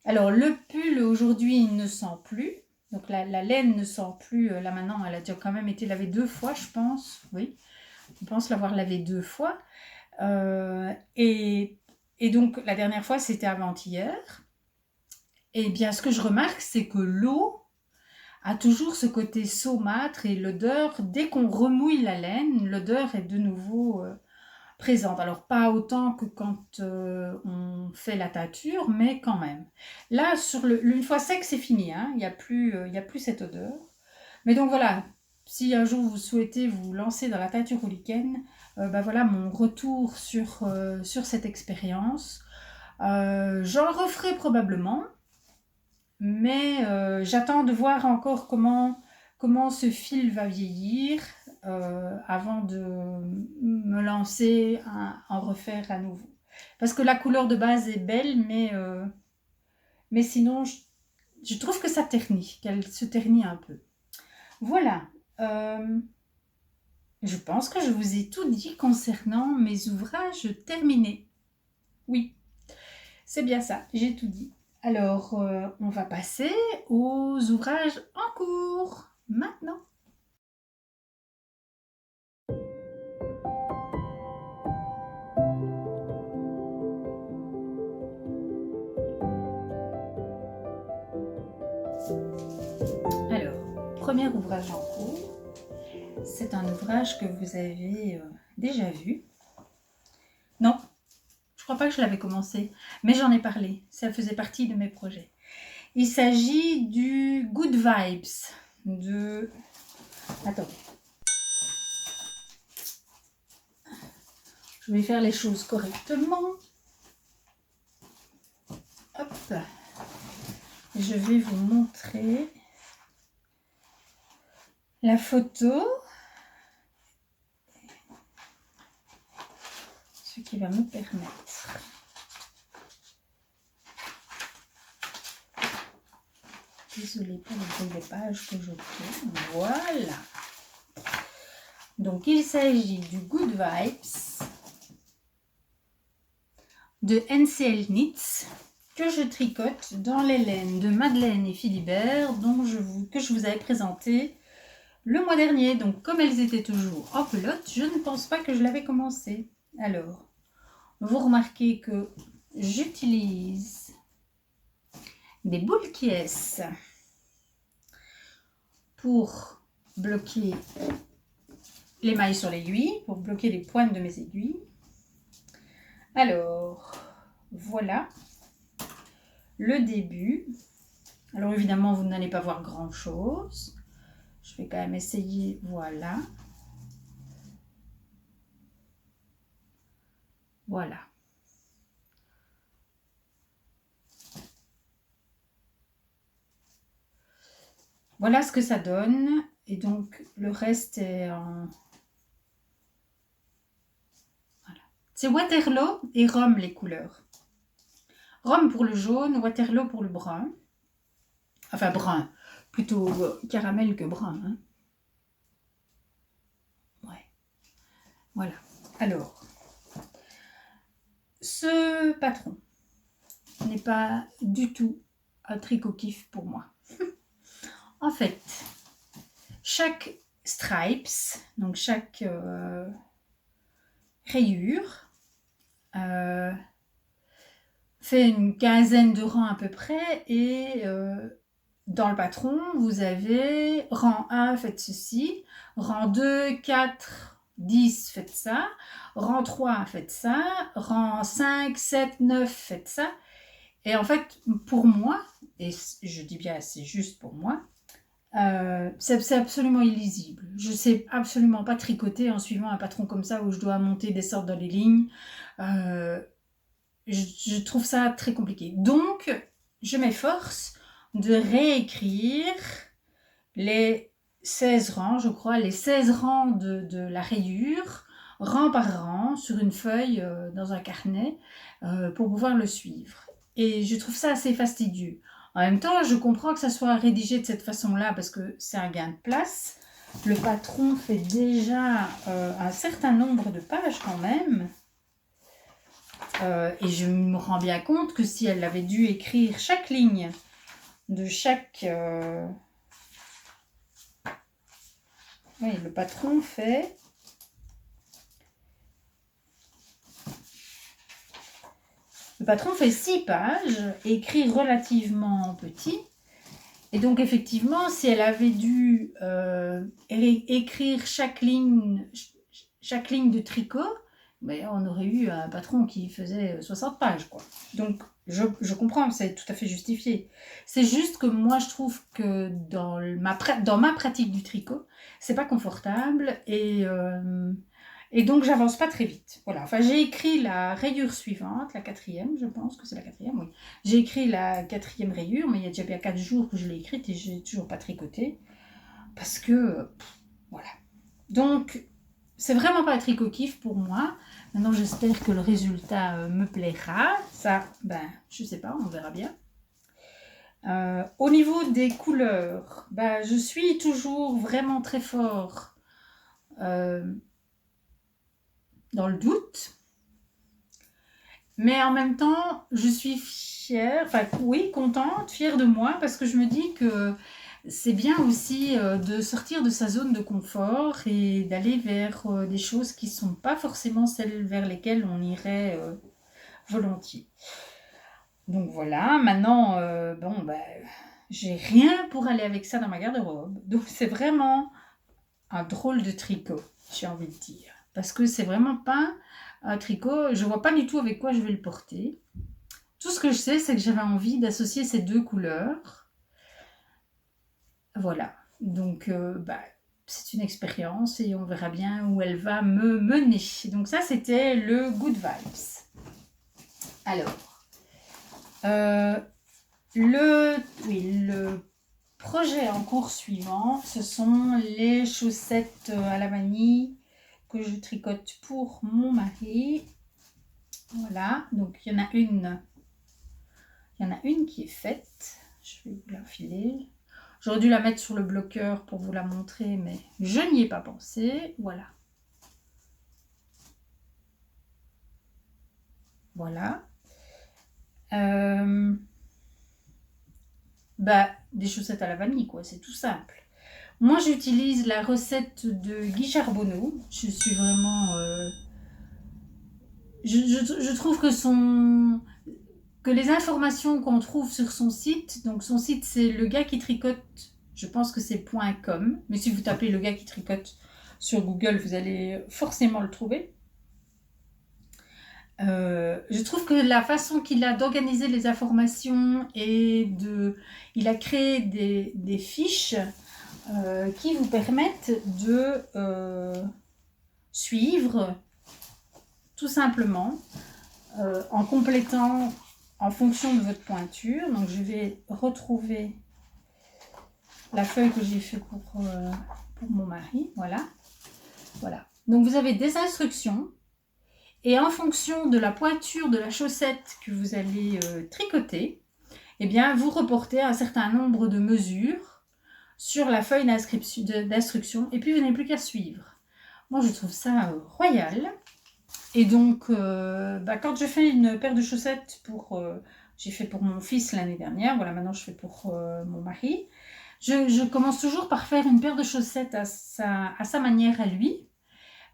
Alors le pull aujourd'hui il ne sent plus, donc la laine ne sent plus, là maintenant elle a déjà quand même été lavée 2 fois je pense, oui, je pense l'avoir lavée 2 fois. Et donc la dernière fois c'était avant-hier. Et bien ce que je remarque c'est que l'eau a toujours ce côté saumâtre et l'odeur, dès qu'on remouille la laine, l'odeur est de nouveau présente. Alors pas autant que quand on fait la teinture, mais quand même. Là, une fois sec, c'est fini, hein. Il n'y a plus cette odeur. Mais donc voilà, si un jour vous souhaitez vous lancer dans la teinture au lichen, voilà mon retour sur cette expérience. J'en referai probablement, mais j'attends de voir encore comment ce fil va vieillir avant de me lancer en refaire à nouveau. Parce que la couleur de base est belle, mais sinon, je trouve que ça ternit, qu'elle se ternit un peu. Voilà. Je pense que je vous ai tout dit concernant mes ouvrages terminés. Oui, c'est bien ça, j'ai tout dit. Alors, on va passer aux ouvrages en cours, maintenant. Alors, premier ouvrage en cours, c'est un ouvrage que vous avez déjà vu. Non, je crois pas que je l'avais commencé, mais j'en ai parlé, ça faisait partie de mes projets. Il s'agit du Good Vibes de... Attends. Je vais faire les choses correctement. Hop. Je vais vous montrer la photo. Ce qui va me permettre désolée pour le bruit des pages que je tourne. Voilà. Donc, il s'agit du Good Vibes de NCL Knits que je tricote dans les laines de Madeleine et Philibert que je vous avais présenté le mois dernier. Donc, comme elles étaient toujours en pelote, je ne pense pas que je l'avais commencé. Alors, vous remarquez que j'utilise des boules qui pour bloquer les mailles sur l'aiguille, pour bloquer les pointes de mes aiguilles. Alors, voilà le début. Alors évidemment, vous n'allez pas voir grand chose. Je vais quand même essayer, voilà. Voilà. Voilà ce que ça donne. Et donc, le reste est en... Voilà. C'est Waterloo et Rome, les couleurs. Rome pour le jaune, Waterloo pour le brun. Enfin, brun. Plutôt caramel que brun. Hein. Ouais. Voilà. Alors, ce patron n'est pas du tout un tricot kiff pour moi. En fait, chaque stripes, donc chaque rayure fait une quinzaine de rangs à peu près, et dans le patron, vous avez rang 1, faites ceci, rang 2, 4, 10, faites ça, rang 3, faites ça, rang 5, 7, 9, faites ça. Et en fait, pour moi, et je dis bien c'est juste pour moi, c'est absolument illisible. Je ne sais absolument pas tricoter en suivant un patron comme ça où je dois monter des sortes dans les lignes. Je trouve ça très compliqué. Donc, je m'efforce de réécrire les 16 rangs, je crois, les 16 rangs de la rayure, rang par rang, sur une feuille, dans un carnet, pour pouvoir le suivre. Et je trouve ça assez fastidieux. En même temps, je comprends que ça soit rédigé de cette façon-là, parce que c'est un gain de place. Le patron fait déjà un certain nombre de pages quand même. Et je me rends bien compte que si elle avait dû écrire chaque ligne de chaque... Oui, le patron fait... Le patron fait 6 pages, écrit relativement petit. Et donc, effectivement, si elle avait dû écrire chaque ligne de tricot, mais on aurait eu un patron qui faisait 60 pages, quoi. Donc, je comprends, c'est tout à fait justifié. C'est juste que moi, je trouve que dans ma pratique du tricot, c'est pas confortable, et donc j'avance pas très vite. Voilà. Enfin, j'ai écrit la rayure suivante, la 4e, je pense que c'est la 4e, oui. J'ai écrit la 4e rayure, mais il y a déjà bien 4 jours que je l'ai écrite et j'ai toujours pas tricoté. Parce que, voilà. Donc, c'est vraiment pas un tricot kiff pour moi. Maintenant, j'espère que le résultat me plaira. Ça, ben, je sais pas, on verra bien. Au niveau des couleurs, ben, je suis toujours vraiment très fort dans le doute. Mais en même temps, je suis fière, enfin oui, contente, fière de moi, parce que je me dis que c'est bien aussi de sortir de sa zone de confort et d'aller vers des choses qui ne sont pas forcément celles vers lesquelles on irait volontiers. Donc voilà, maintenant, bon, ben, j'ai rien pour aller avec ça dans ma garde-robe. Donc c'est vraiment un drôle de tricot, j'ai envie de dire. Parce que c'est vraiment pas un tricot, je vois pas du tout avec quoi je vais le porter. Tout ce que je sais, c'est que j'avais envie d'associer ces deux couleurs. Voilà. Donc, bah, c'est une expérience et on verra bien où elle va me mener. Donc ça, c'était le Good Vibes. Alors, le projet en cours suivant, ce sont les chaussettes à la vanille que je tricote pour mon mari. Voilà, donc il y en a une qui est faite. Je vais vous la filer. J'aurais dû la mettre sur le bloqueur pour vous la montrer, mais je n'y ai pas pensé. Voilà. Voilà. Bah, des chaussettes à la vanille, quoi. C'est tout simple. Moi, j'utilise la recette de Guy Charbonneau. Je suis vraiment... je trouve que les informations qu'on trouve sur son site, donc son site, c'est le gars qui tricote, je pense que c'est .com, mais si vous tapez le gars qui tricote sur Google, vous allez forcément le trouver. Je trouve que la façon qu'il a d'organiser les informations il a créé des fiches qui vous permettent de suivre tout simplement en complétant en fonction de votre pointure. Donc je vais retrouver la feuille que j'ai fait pour mon mari. Voilà. Donc vous avez des instructions. Et en fonction de la pointure de la chaussette que vous allez tricoter, eh bien, vous reportez un certain nombre de mesures sur la feuille d'instruction et puis vous n'avez plus qu'à suivre. Moi, je trouve ça royal. Et donc, quand je fais une paire de chaussettes j'ai fait pour mon fils l'année dernière, voilà, maintenant je fais pour mon mari. Je commence toujours par faire une paire de chaussettes à sa manière à lui,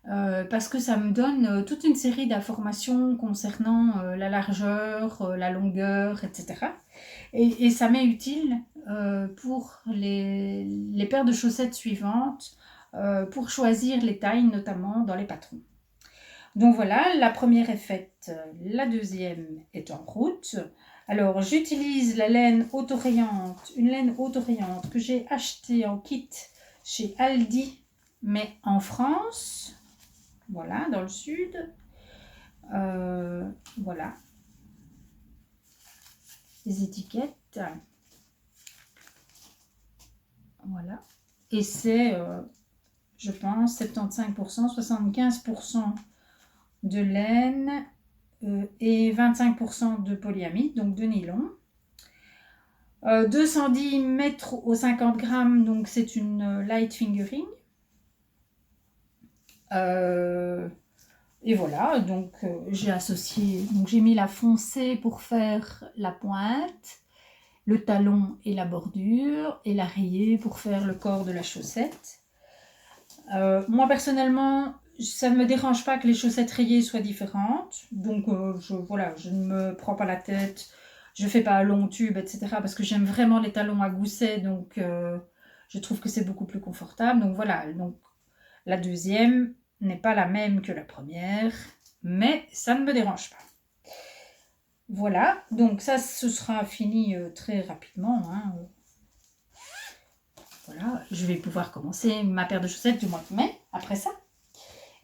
parce que ça me donne toute une série d'informations concernant la largeur, la longueur, etc. Et ça m'est utile pour les paires de chaussettes suivantes, pour choisir les tailles, notamment dans les patrons. Donc voilà, la première est faite, la deuxième est en route. Alors j'utilise la laine autorayante, une laine autorayante que j'ai achetée en kit chez Aldi, mais en France, voilà, dans le sud. Voilà, les étiquettes. Voilà. Et c'est, je pense, 75%, 75% de laine et 25% de polyamide, donc de nylon. 210 mètres au 50 grammes, donc c'est une light fingering. Et voilà, donc j'ai associé, donc j'ai mis la foncée pour faire la pointe, le talon et la bordure, et la rayée pour faire le corps de la chaussette. Moi personnellement, ça ne me dérange pas que les chaussettes rayées soient différentes, donc voilà, je ne me prends pas la tête, je ne fais pas un long tube, etc. parce que j'aime vraiment les talons à gousset, donc je trouve que c'est beaucoup plus confortable. Donc voilà, donc la deuxième n'est pas la même que la première, mais ça ne me dérange pas. Voilà, donc ça, ce sera fini très rapidement, hein. Voilà, je vais pouvoir commencer ma paire de chaussettes du mois de mai, après ça.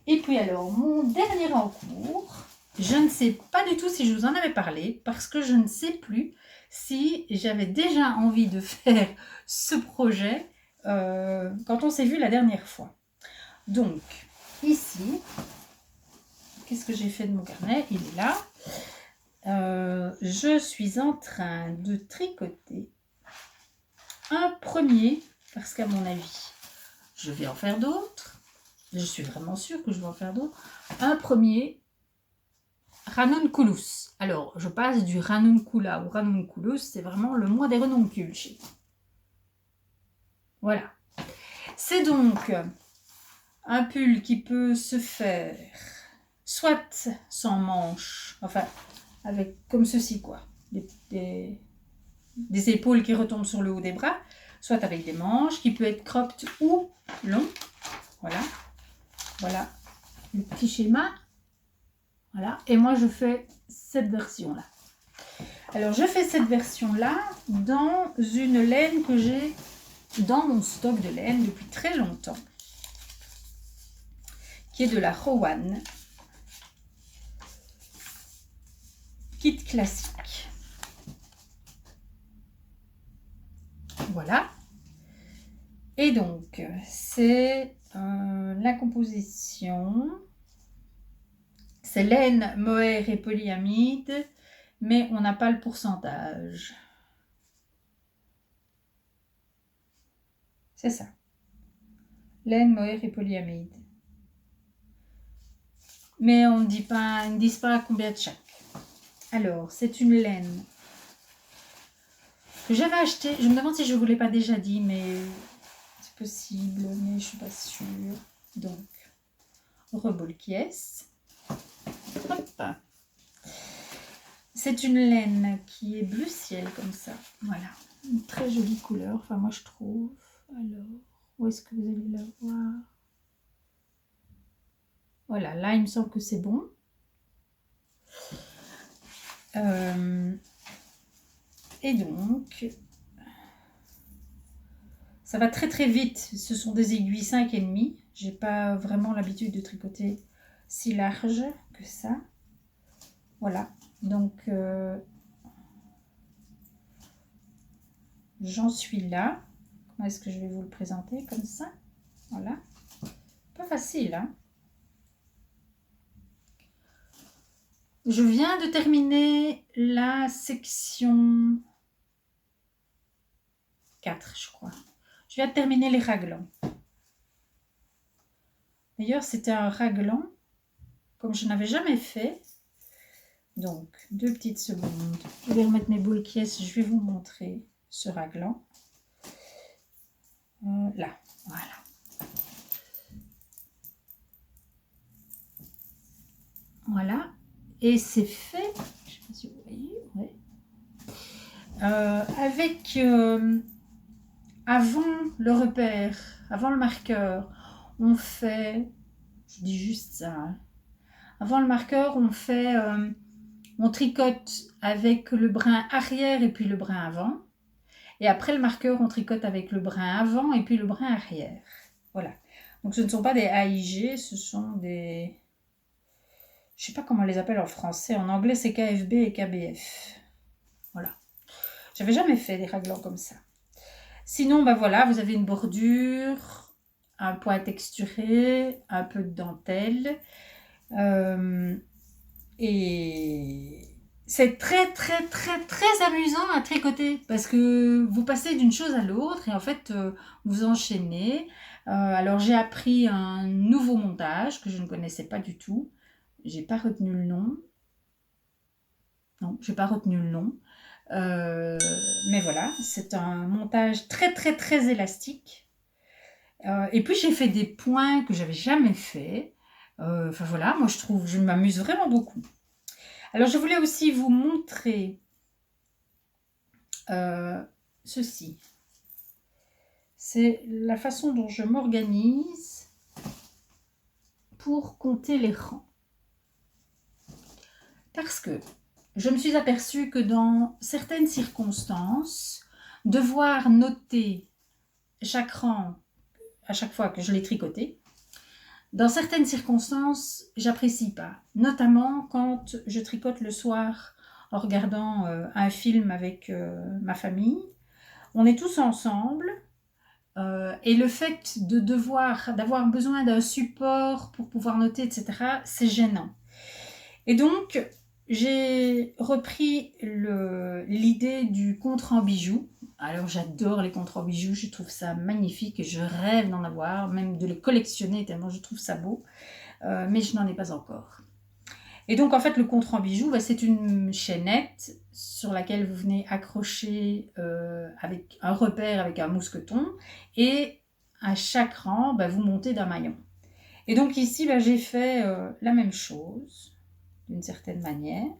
Et puis alors, mon dernier en cours, je ne sais pas du tout si je vous en avais parlé, parce que je ne sais plus si j'avais déjà envie de faire ce projet quand on s'est vu la dernière fois. Donc, ici, qu'est-ce que j'ai fait de mon carnet? Il est là. Je suis en train de tricoter un premier, parce qu'à mon avis, je vais en faire d'autres. Je suis vraiment sûre que je vais en faire d'autres. Un premier ranunculus. Alors, je passe du ranuncula au ranunculus, c'est vraiment le mois des renoncules chez moi. Voilà. C'est donc un pull qui peut se faire soit sans manches, enfin, avec comme ceci, quoi. Des épaules qui retombent sur le haut des bras, soit avec des manches, qui peut être cropped ou long. Voilà. Voilà le petit schéma. Voilà. Et moi, je fais cette version-là. Alors, je fais cette version-là dans une laine que j'ai dans mon stock de laine depuis très longtemps, qui est de la Rowan. Kit classique. Voilà. Et donc, c'est la composition. C'est laine, mohair et polyamide, mais on n'a pas le pourcentage. C'est ça. Laine, mohair et polyamide. Mais on ne dit pas, ils ne disent pas combien de chaque. Alors, c'est une laine que j'avais achetée. Je me demande si je ne vous l'ai pas déjà dit, mais c'est possible, mais je ne suis pas sûre. Donc, rebol-pièce. Hop. C'est une laine qui est bleu ciel comme ça. Voilà. Une très jolie couleur. Enfin, moi, je trouve. Alors, où est-ce que vous allez la voir? Voilà, là, il me semble que c'est bon. Et donc, ça va très très vite. Ce sont des aiguilles 5,5. J'ai pas vraiment l'habitude de tricoter si large que ça. Voilà. Donc, j'en suis là. Comment est-ce que je vais vous le présenter? Comme ça. Voilà. Pas facile, hein? Je viens de terminer la section 4, je crois. Je viens de terminer les raglans. D'ailleurs, c'était un raglan comme je n'avais jamais fait. Donc, 2 petites secondes. Je vais remettre mes boules qui est, je vais vous montrer ce raglan. là, voilà. Voilà, et c'est fait, je sais pas si vous voyez, ouais. Avec avant le repère, avant le marqueur, on fait, je dis juste ça, hein. Avant le marqueur, on tricote avec le brin arrière et puis le brin avant. Et après le marqueur, on tricote avec le brin avant et puis le brin arrière. Voilà. Donc ce ne sont pas des AIG, ce sont des... Je ne sais pas comment on les appelle en français. En anglais, c'est KFB et KBF. Voilà. J'avais jamais fait des raglans comme ça. Sinon, ben voilà, vous avez une bordure, un point texturé, un peu de dentelle. Et c'est très très très très amusant à tricoter parce que vous passez d'une chose à l'autre et en fait vous enchaînez. Alors j'ai appris un nouveau montage que je ne connaissais pas du tout. J'ai pas retenu le nom. Non, j'ai pas retenu le nom. Mais voilà, c'est un montage très très très élastique. Et puis j'ai fait des points que j'avais jamais fait. Enfin voilà, moi je m'amuse vraiment beaucoup. Alors je voulais aussi vous montrer ceci. C'est la façon dont je m'organise pour compter les rangs. Parce que je me suis aperçue que dans certaines circonstances, devoir noter chaque rang à chaque fois que je l'ai tricoté, dans certaines circonstances, j'apprécie pas. Notamment quand je tricote le soir en regardant un film avec ma famille. On est tous ensemble et le fait d'avoir besoin d'un support pour pouvoir noter, etc., c'est gênant. Et donc, j'ai repris l'idée du contre en bijoux. Alors, j'adore les contres en bijoux, je trouve ça magnifique et je rêve d'en avoir, même de les collectionner tellement je trouve ça beau, mais je n'en ai pas encore. Et donc, en fait, le contre en bijoux, c'est une chaînette sur laquelle vous venez accrocher avec un repère avec un mousqueton et à chaque rang, vous montez d'un maillon. Et donc ici, j'ai fait la même chose d'une certaine manière.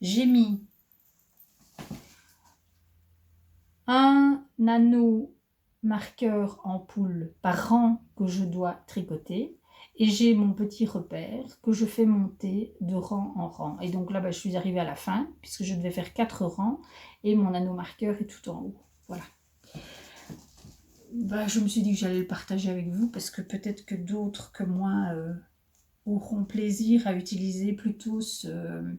J'ai mis un anneau marqueur en poule par rang que je dois tricoter et j'ai mon petit repère que je fais monter de rang en rang. Et donc là, je suis arrivée à la fin puisque je devais faire 4 rangs et mon anneau marqueur est tout en haut. Voilà. Je me suis dit que j'allais le partager avec vous parce que peut-être que d'autres que moi auront plaisir à utiliser plutôt ce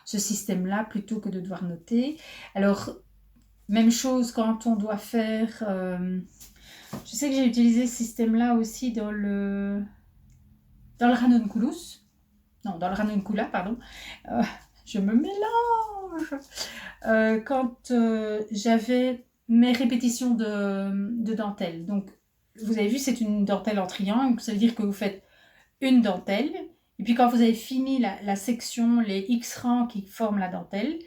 système-là plutôt que de devoir noter. Alors, même chose quand on doit faire... je sais que j'ai utilisé ce système-là aussi dans le Ranunculus. Non, dans le Ranuncula, pardon. Je me mélange. Quand j'avais mes répétitions de dentelle. Donc, vous avez vu, c'est une dentelle en triangle. Ça veut dire que vous faites une dentelle. Et puis, quand vous avez fini la section, les X rangs qui forment la dentelle,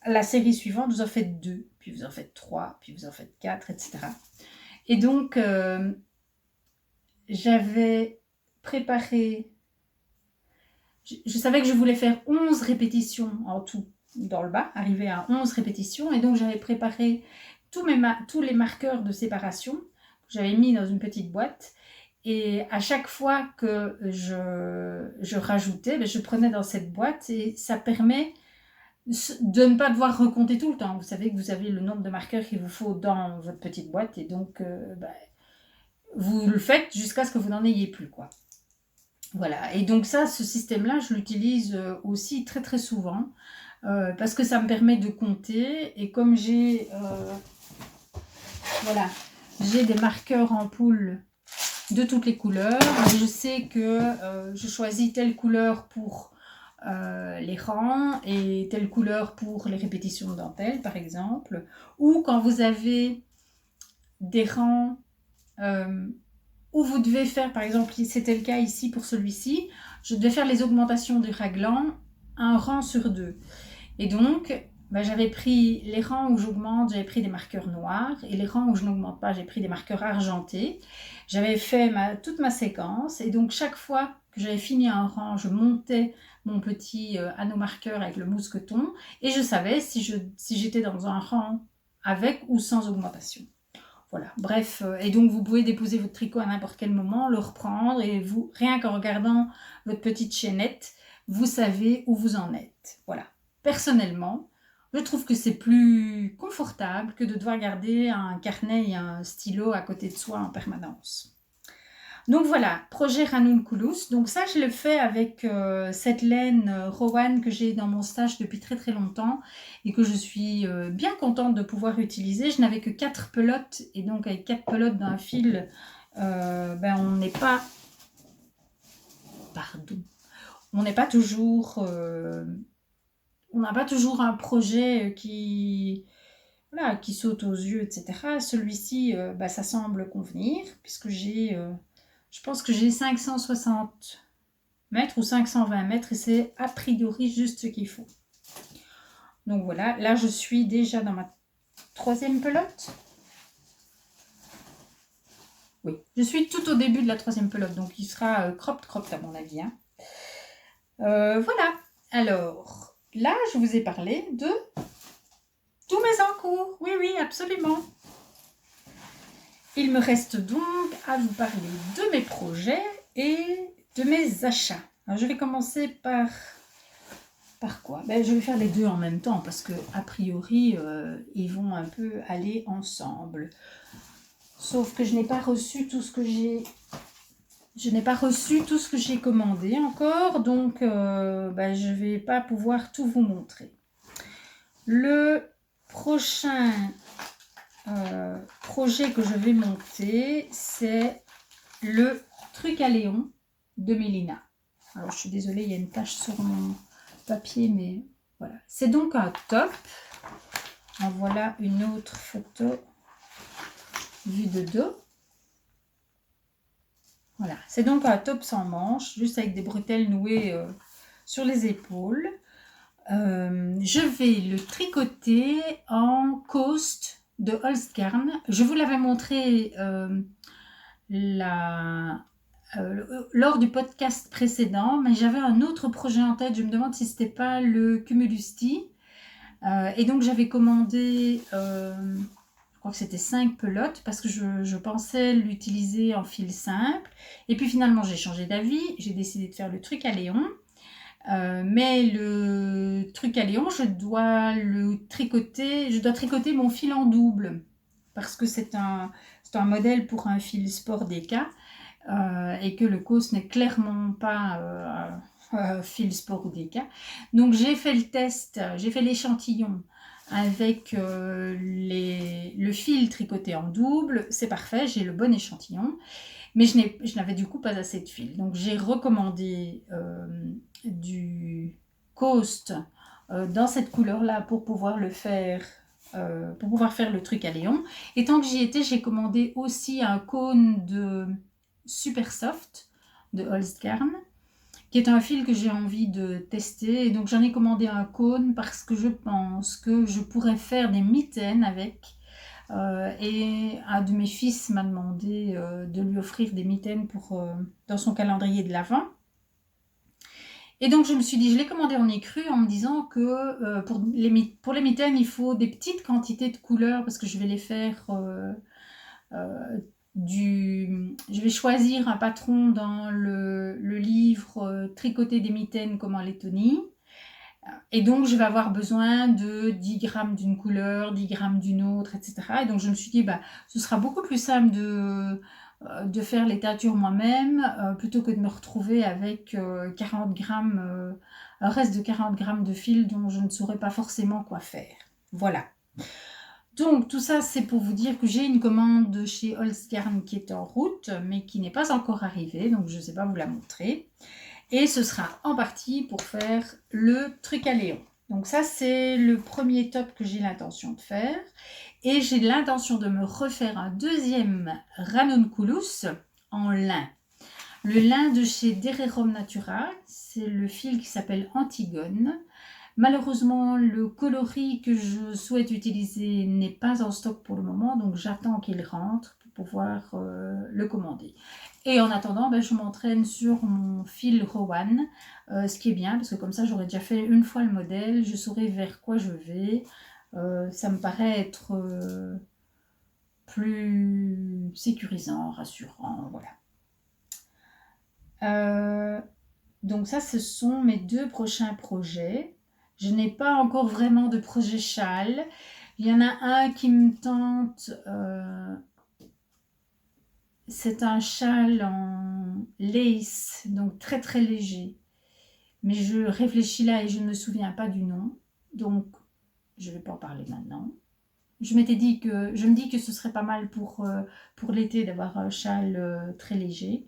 la série suivante, vous en faites 2, puis vous en faites 3, puis vous en faites 4, etc. Et donc, j'avais préparé... Je savais que je voulais faire 11 répétitions en tout dans le bas, arriver à 11 répétitions. Et donc, j'avais préparé tous les marqueurs de séparation que j'avais mis dans une petite boîte. Et à chaque fois que je rajoutais, je prenais dans cette boîte et ça permet de ne pas devoir recompter tout le temps. Vous savez que vous avez le nombre de marqueurs qu'il vous faut dans votre petite boîte et donc vous le faites jusqu'à ce que vous n'en ayez plus, quoi. Voilà, et donc ce système-là, je l'utilise aussi très très souvent parce que ça me permet de compter et comme j'ai des marqueurs en poule de toutes les couleurs, je sais que je choisis telle couleur pour les rangs et telle couleur pour les répétitions de dentelle par exemple, ou quand vous avez des rangs où vous devez faire, par exemple, c'était le cas ici pour celui-ci, je devais faire les augmentations du raglan un rang sur 2. Et donc, j'avais pris les rangs où j'augmente, j'avais pris des marqueurs noirs, et les rangs où je n'augmente pas, j'ai pris des marqueurs argentés. J'avais fait toute ma séquence, et donc chaque fois que j'avais fini un rang, je montais mon petit anneau marqueur avec le mousqueton, et je savais si j'étais dans un rang avec ou sans augmentation. Voilà, bref, et donc vous pouvez déposer votre tricot à n'importe quel moment, le reprendre, et vous, rien qu'en regardant votre petite chaînette, vous savez où vous en êtes. Voilà. Personnellement, je trouve que c'est plus confortable que de devoir garder un carnet et un stylo à côté de soi en permanence. Donc voilà, projet Ranunculus. Donc ça, je le fais avec cette laine Rowan que j'ai dans mon stage depuis très très longtemps et que je suis bien contente de pouvoir utiliser. Je n'avais que 4 pelotes et donc avec 4 pelotes d'un fil, on n'est pas... Pardon. On n'est pas toujours... on n'a pas toujours un projet qui saute aux yeux, etc. Celui-ci, ça semble convenir puisque j'ai... je pense que j'ai 560 mètres ou 520 mètres et c'est a priori juste ce qu'il faut. Donc voilà, là je suis déjà dans ma 3e pelote. Oui, je suis tout au début de la 3e pelote, donc il sera cropped à mon avis. Hein. Voilà, alors là je vous ai parlé de tous mes encours. Oui, absolument. Il me reste donc à vous parler de mes projets et de mes achats. Alors, je vais commencer par quoi? Je vais faire les deux en même temps parce que a priori, ils vont un peu aller ensemble. Sauf que je n'ai pas reçu tout ce que j'ai... Je n'ai pas reçu tout ce que j'ai commandé encore, donc je ne vais pas pouvoir tout vous montrer. Le prochain projet que je vais monter, c'est le truc à Léon de Mélina. Alors je suis désolée, il y a une tache sur mon papier, mais voilà. C'est donc un top. En voilà une autre photo vue de dos. Voilà, c'est donc un top sans manches, juste avec des bretelles nouées sur les épaules. Je vais le tricoter en Coast de Holzgarn. Je vous l'avais montré lors du podcast précédent, mais j'avais un autre projet en tête. Je me demande si c'était pas le Cumulusti. Et donc j'avais commandé, je crois que c'était 5 pelotes parce que je pensais l'utiliser en fil simple. Et puis finalement j'ai changé d'avis, j'ai décidé de faire le truc à Léon. Mais le truc à Léon, je dois tricoter mon fil en double parce que c'est un modèle pour un fil sport DK et que le COS n'est clairement pas fil sport ou DK. Donc j'ai fait le test, j'ai fait l'échantillon avec le fil tricoté en double, c'est parfait, j'ai le bon échantillon. Mais je n'avais du coup pas assez de fil. Donc j'ai recommandé du Coast dans cette couleur-là pour pouvoir faire le truc à Léon. Et tant que j'y étais, j'ai commandé aussi un cône de Super Soft de Holzgarn, qui est un fil que j'ai envie de tester. Et donc j'en ai commandé un cône parce que je pense que je pourrais faire des mitaines avec. Et un de mes fils m'a demandé de lui offrir des mitaines dans son calendrier de l'Avent. Et donc je me suis dit, je l'ai commandé en écru en me disant que pour les mitaines, il faut des petites quantités de couleurs parce que je vais les faire je vais choisir un patron dans le livre Tricoter des mitaines comme en Lettonie. Et donc, je vais avoir besoin de 10 grammes d'une couleur, 10 grammes d'une autre, etc. Et donc, je me suis dit, ce sera beaucoup plus simple de faire les teintures moi-même plutôt que de me retrouver avec 40 grammes, un reste de 40 grammes de fil dont je ne saurais pas forcément quoi faire. Voilà. Donc, tout ça, c'est pour vous dire que j'ai une commande de chez Holzgarn qui est en route, mais qui n'est pas encore arrivée. Donc, je ne sais pas vous la montrer. Et ce sera en partie pour faire le truc à Léon. Donc ça, c'est le premier top que j'ai l'intention de faire. Et j'ai l'intention de me refaire un deuxième Ranunculus en lin. Le lin de chez Dererum Natura, c'est le fil qui s'appelle Antigone. Malheureusement, le coloris que je souhaite utiliser n'est pas en stock pour le moment, donc j'attends qu'il rentre pour pouvoir le commander. Et en attendant, je m'entraîne sur mon fil Rowan, ce qui est bien, parce que comme ça, j'aurais déjà fait une fois le modèle, je saurai vers quoi je vais. Ça me paraît être plus sécurisant, rassurant, voilà. Donc ça, ce sont mes 2 prochains projets. Je n'ai pas encore vraiment de projet châle. Il y en a un qui me tente. C'est un châle en lace, donc très très léger. Mais je réfléchis là et je ne me souviens pas du nom. Donc, je ne vais pas en parler maintenant. Je me dis que ce serait pas mal pour l'été d'avoir un châle très léger.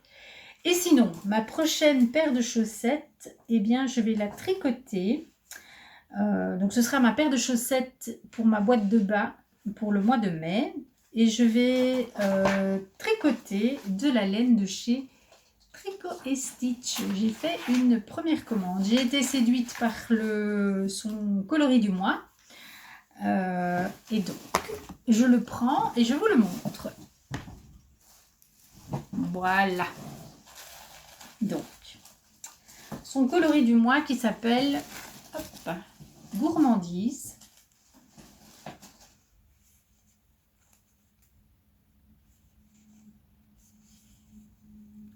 Et sinon, ma prochaine paire de chaussettes, eh bien, je vais la tricoter. Donc, ce sera ma paire de chaussettes pour ma boîte de bas pour le mois de mai. Et je vais tricoter de la laine de chez Tricot et Stitch. J'ai fait une première commande. J'ai été séduite par son coloris du mois. Et donc, je le prends et je vous le montre. Voilà. Donc, son coloris du mois qui s'appelle Gourmandise.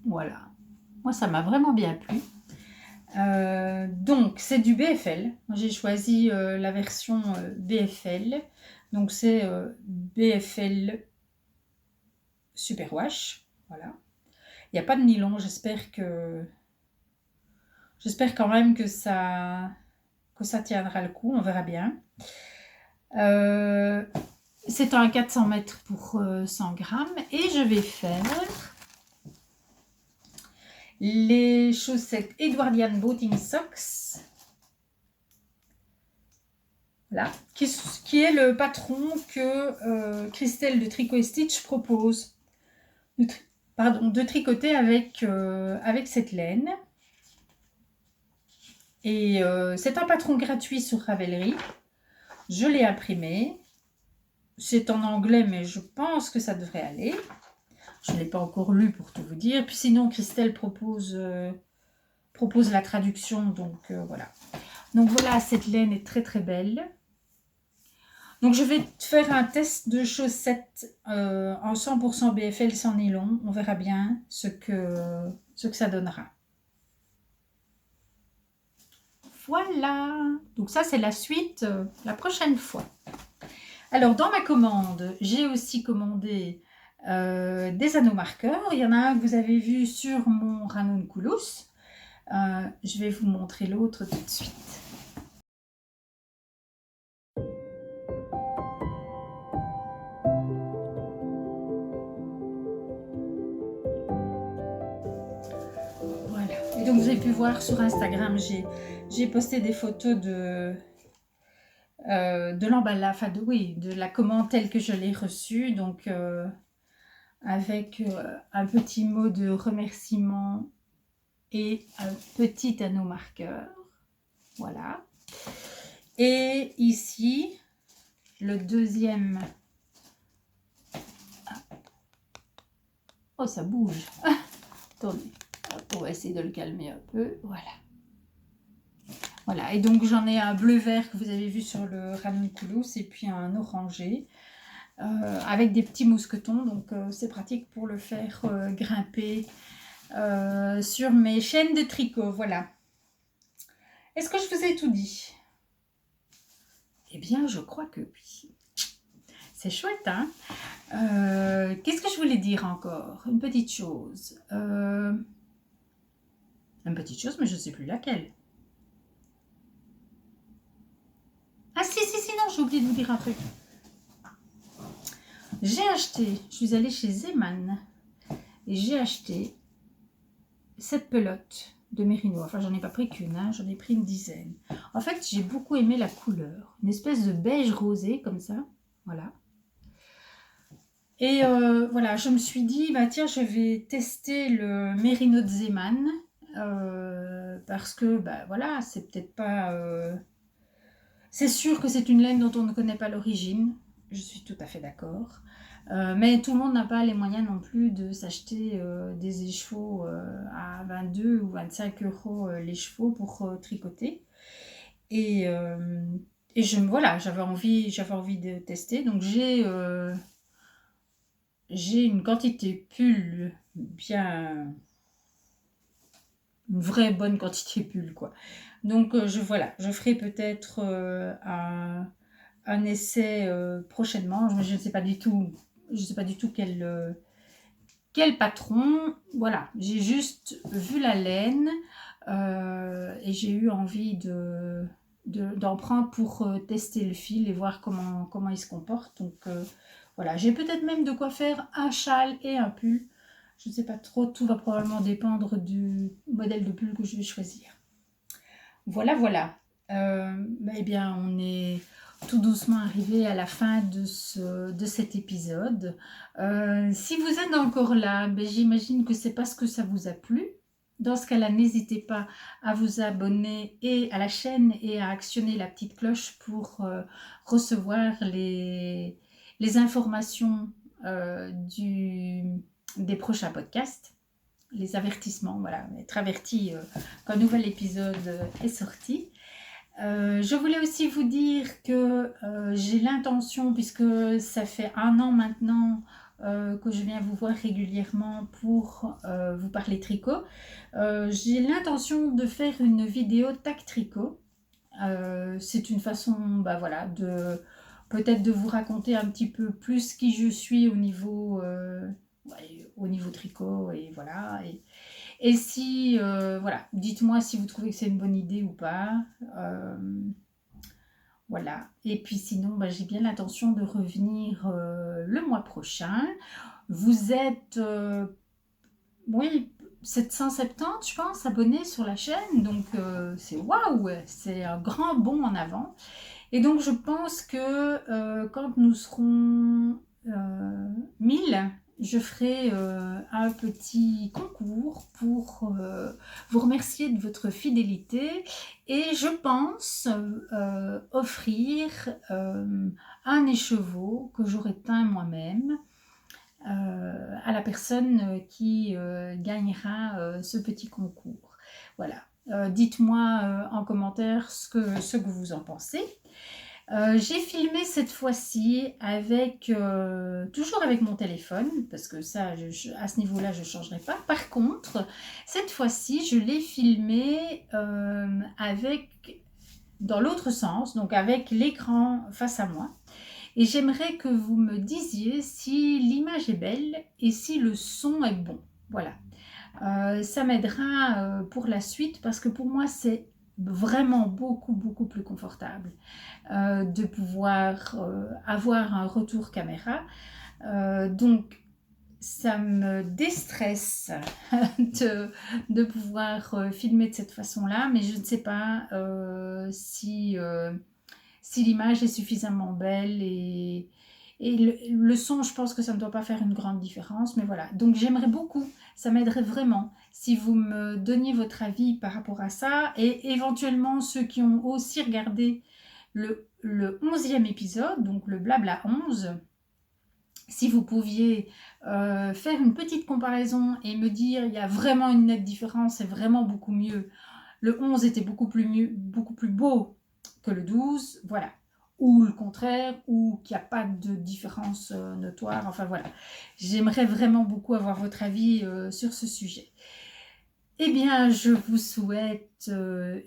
Voilà. Moi, ça m'a vraiment bien plu. Donc, c'est du BFL. J'ai choisi la version BFL. Donc, c'est BFL Superwash. Voilà. Il n'y a pas de nylon. J'espère quand même que ça tiendra le coup. On verra bien. C'est un 400 mètres pour 100 grammes. Et je vais faire les chaussettes Edwardian Boating Socks. Voilà. Qui est le patron que Christelle de Tricot et Stitch propose. De tricoter avec cette laine. Et c'est un patron gratuit sur Ravelry. Je l'ai imprimé. C'est en anglais, mais je pense que ça devrait aller. Je ne l'ai pas encore lu pour tout vous dire. Puis sinon, Christelle propose la traduction. Donc voilà. Donc voilà, cette laine est très très belle. Donc je vais faire un test de chaussettes en 100% BFL sans nylon. On verra bien ce que ça donnera. Voilà. Donc ça, c'est la suite la prochaine fois. Alors, dans ma commande, j'ai aussi commandé des anneaux marqueurs. Il y en a un que vous avez vu sur mon ranunculus. Je vais vous montrer l'autre tout de suite. Voilà. Et donc, vous avez pu voir sur Instagram, j'ai posté des photos de l'emballage, enfin de la commande telle que je l'ai reçue. Donc, avec un petit mot de remerciement et un petit anneau marqueur. Voilà. Et ici, le deuxième. Oh, ça bouge. Attendez, on va essayer de le calmer un peu. Voilà. Voilà, et donc j'en ai un bleu-vert que vous avez vu sur le ranunculus et puis un orangé avec des petits mousquetons. Donc c'est pratique pour le faire grimper sur mes chaînes de tricot. Voilà. Est-ce que je vous ai tout dit? Eh bien, je crois que oui. C'est chouette, hein? Qu'est-ce que je voulais dire encore? Une petite chose. Une petite chose, mais je ne sais plus laquelle. Ah si, non, j'ai oublié de vous dire un truc. J'ai acheté, je suis allée chez Zeman et j'ai acheté cette pelote de mérino. Enfin, j'en ai pas pris qu'une, hein, j'en ai pris une dizaine. En fait, j'ai beaucoup aimé la couleur. Une espèce de beige rosé comme ça. Voilà. Et voilà, je me suis dit, bah tiens, je vais tester le mérino de Zeman. Parce que, bah voilà, c'est peut-être pas C'est sûr que c'est une laine dont on ne connaît pas l'origine, je suis tout à fait d'accord. Mais tout le monde n'a pas les moyens non plus de s'acheter des écheveaux à 22 ou 25 euros les chevaux pour tricoter. Et, euh, et voilà, j'avais envie de tester. Donc j'ai une quantité pull bien, une vraie bonne quantité pull quoi. Donc voilà, je ferai peut-être un essai prochainement. Je ne sais pas du tout, quel patron. Voilà, j'ai juste vu la laine et j'ai eu envie d'en prendre pour tester le fil et voir comment il se comporte. Donc voilà, j'ai peut-être même de quoi faire un châle et un pull. Je ne sais pas trop, tout va probablement dépendre du modèle de pull que je vais choisir. Voilà, voilà. Eh bien, on est tout doucement arrivé à la fin de cet épisode. Si vous êtes encore là, j'imagine que c'est parce que ça vous a plu. Dans ce cas-là, n'hésitez pas à vous abonner et à la chaîne et à actionner la petite cloche pour recevoir les informations des prochains podcasts, les avertissements, voilà, être averti qu'un nouvel épisode est sorti. Je voulais aussi vous dire que j'ai l'intention, puisque ça fait 1 an maintenant que je viens vous voir régulièrement pour vous parler tricot, j'ai l'intention de faire une vidéo tac tricot. C'est une façon, voilà, peut-être de vous raconter un petit peu plus qui je suis au niveau tricot et voilà. Et si, voilà, dites-moi si vous trouvez que c'est une bonne idée ou pas. Euh, voilà. Et puis sinon, j'ai bien l'intention de revenir le mois prochain. Vous êtes, oui, 770, je pense, abonnés sur la chaîne. Donc, c'est waouh, c'est un grand bond en avant. Et donc, je pense que quand nous serons 1000, je ferai un petit concours pour vous remercier de votre fidélité et je pense offrir un écheveau que j'aurai teint moi-même à la personne qui gagnera ce petit concours. Voilà. Dites-moi en commentaire ce que vous en pensez. J'ai filmé cette fois-ci toujours avec mon téléphone, parce que ça, à ce niveau-là, je ne changerai pas. Par contre, cette fois-ci, je l'ai filmé dans l'autre sens, donc avec l'écran face à moi. Et j'aimerais que vous me disiez si l'image est belle et si le son est bon. Voilà. Ça m'aidera pour la suite parce que pour moi, c'est vraiment beaucoup, beaucoup plus confortable de pouvoir avoir un retour caméra. Donc, ça me déstresse de pouvoir filmer de cette façon-là, mais je ne sais pas si l'image est suffisamment belle et le son, je pense que ça ne doit pas faire une grande différence, mais voilà. Donc j'aimerais beaucoup, ça m'aiderait vraiment si vous me donniez votre avis par rapport à ça et éventuellement ceux qui ont aussi regardé le 11e épisode, donc le Blabla 11, si vous pouviez faire une petite comparaison et me dire il y a vraiment une nette différence, c'est vraiment beaucoup mieux. Le 11 était beaucoup plus beau que le 12, voilà. Ou le contraire, ou qu'il n'y a pas de différence notoire. Enfin voilà, j'aimerais vraiment beaucoup avoir votre avis sur ce sujet. Eh bien, je vous souhaite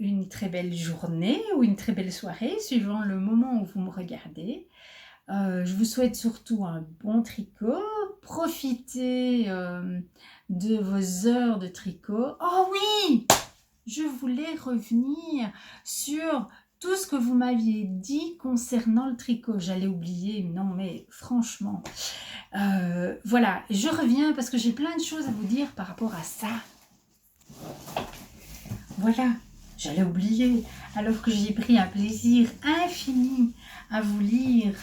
une très belle journée ou une très belle soirée, suivant le moment où vous me regardez. Je vous souhaite surtout un bon tricot. Profitez de vos heures de tricot. Oh oui! Je voulais revenir sur tout ce que vous m'aviez dit concernant le tricot. J'allais oublier, non mais franchement. Voilà, je reviens parce que j'ai plein de choses à vous dire par rapport à ça. Voilà, j'allais oublier, alors que j'ai pris un plaisir infini à vous lire.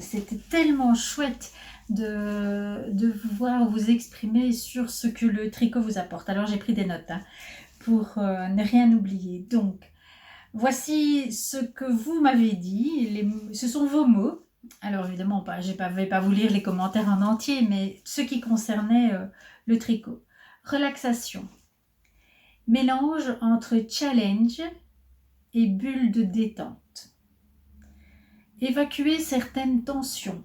C'était tellement chouette de vous voir vous exprimer sur ce que le tricot vous apporte. Alors j'ai pris des notes pour ne rien oublier. Donc, Voici ce que vous m'avez dit, ce sont vos mots. Alors évidemment, je ne vais pas vous lire les commentaires en entier, mais ce qui concernait le tricot. Relaxation. Mélange entre challenge et bulle de détente. Évacuer certaines tensions.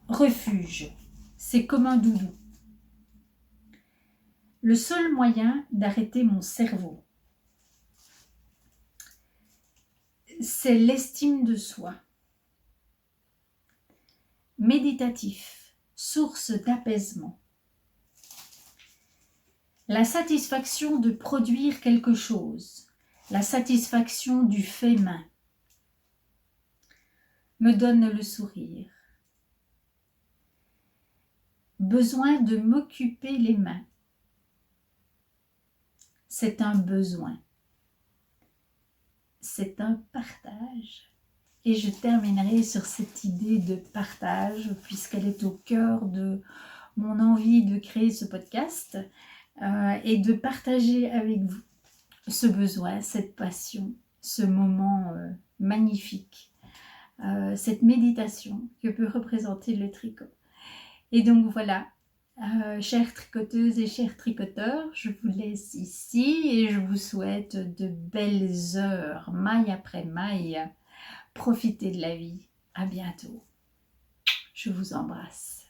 Refuge. C'est comme un doudou. Le seul moyen d'arrêter mon cerveau. C'est l'estime de soi. Méditatif, source d'apaisement. La satisfaction de produire quelque chose, la satisfaction du fait main, me donne le sourire. Besoin de m'occuper les mains. C'est un besoin. C'est un partage. Et je terminerai sur cette idée de partage, puisqu'elle est au cœur de mon envie de créer ce podcast et de partager avec vous ce besoin, cette passion, ce moment magnifique, cette méditation que peut représenter le tricot. Et donc voilà, chères tricoteuses et chers tricoteurs, je vous laisse ici et je vous souhaite de belles heures, maille après maille. Profitez de la vie. À bientôt. Je vous embrasse.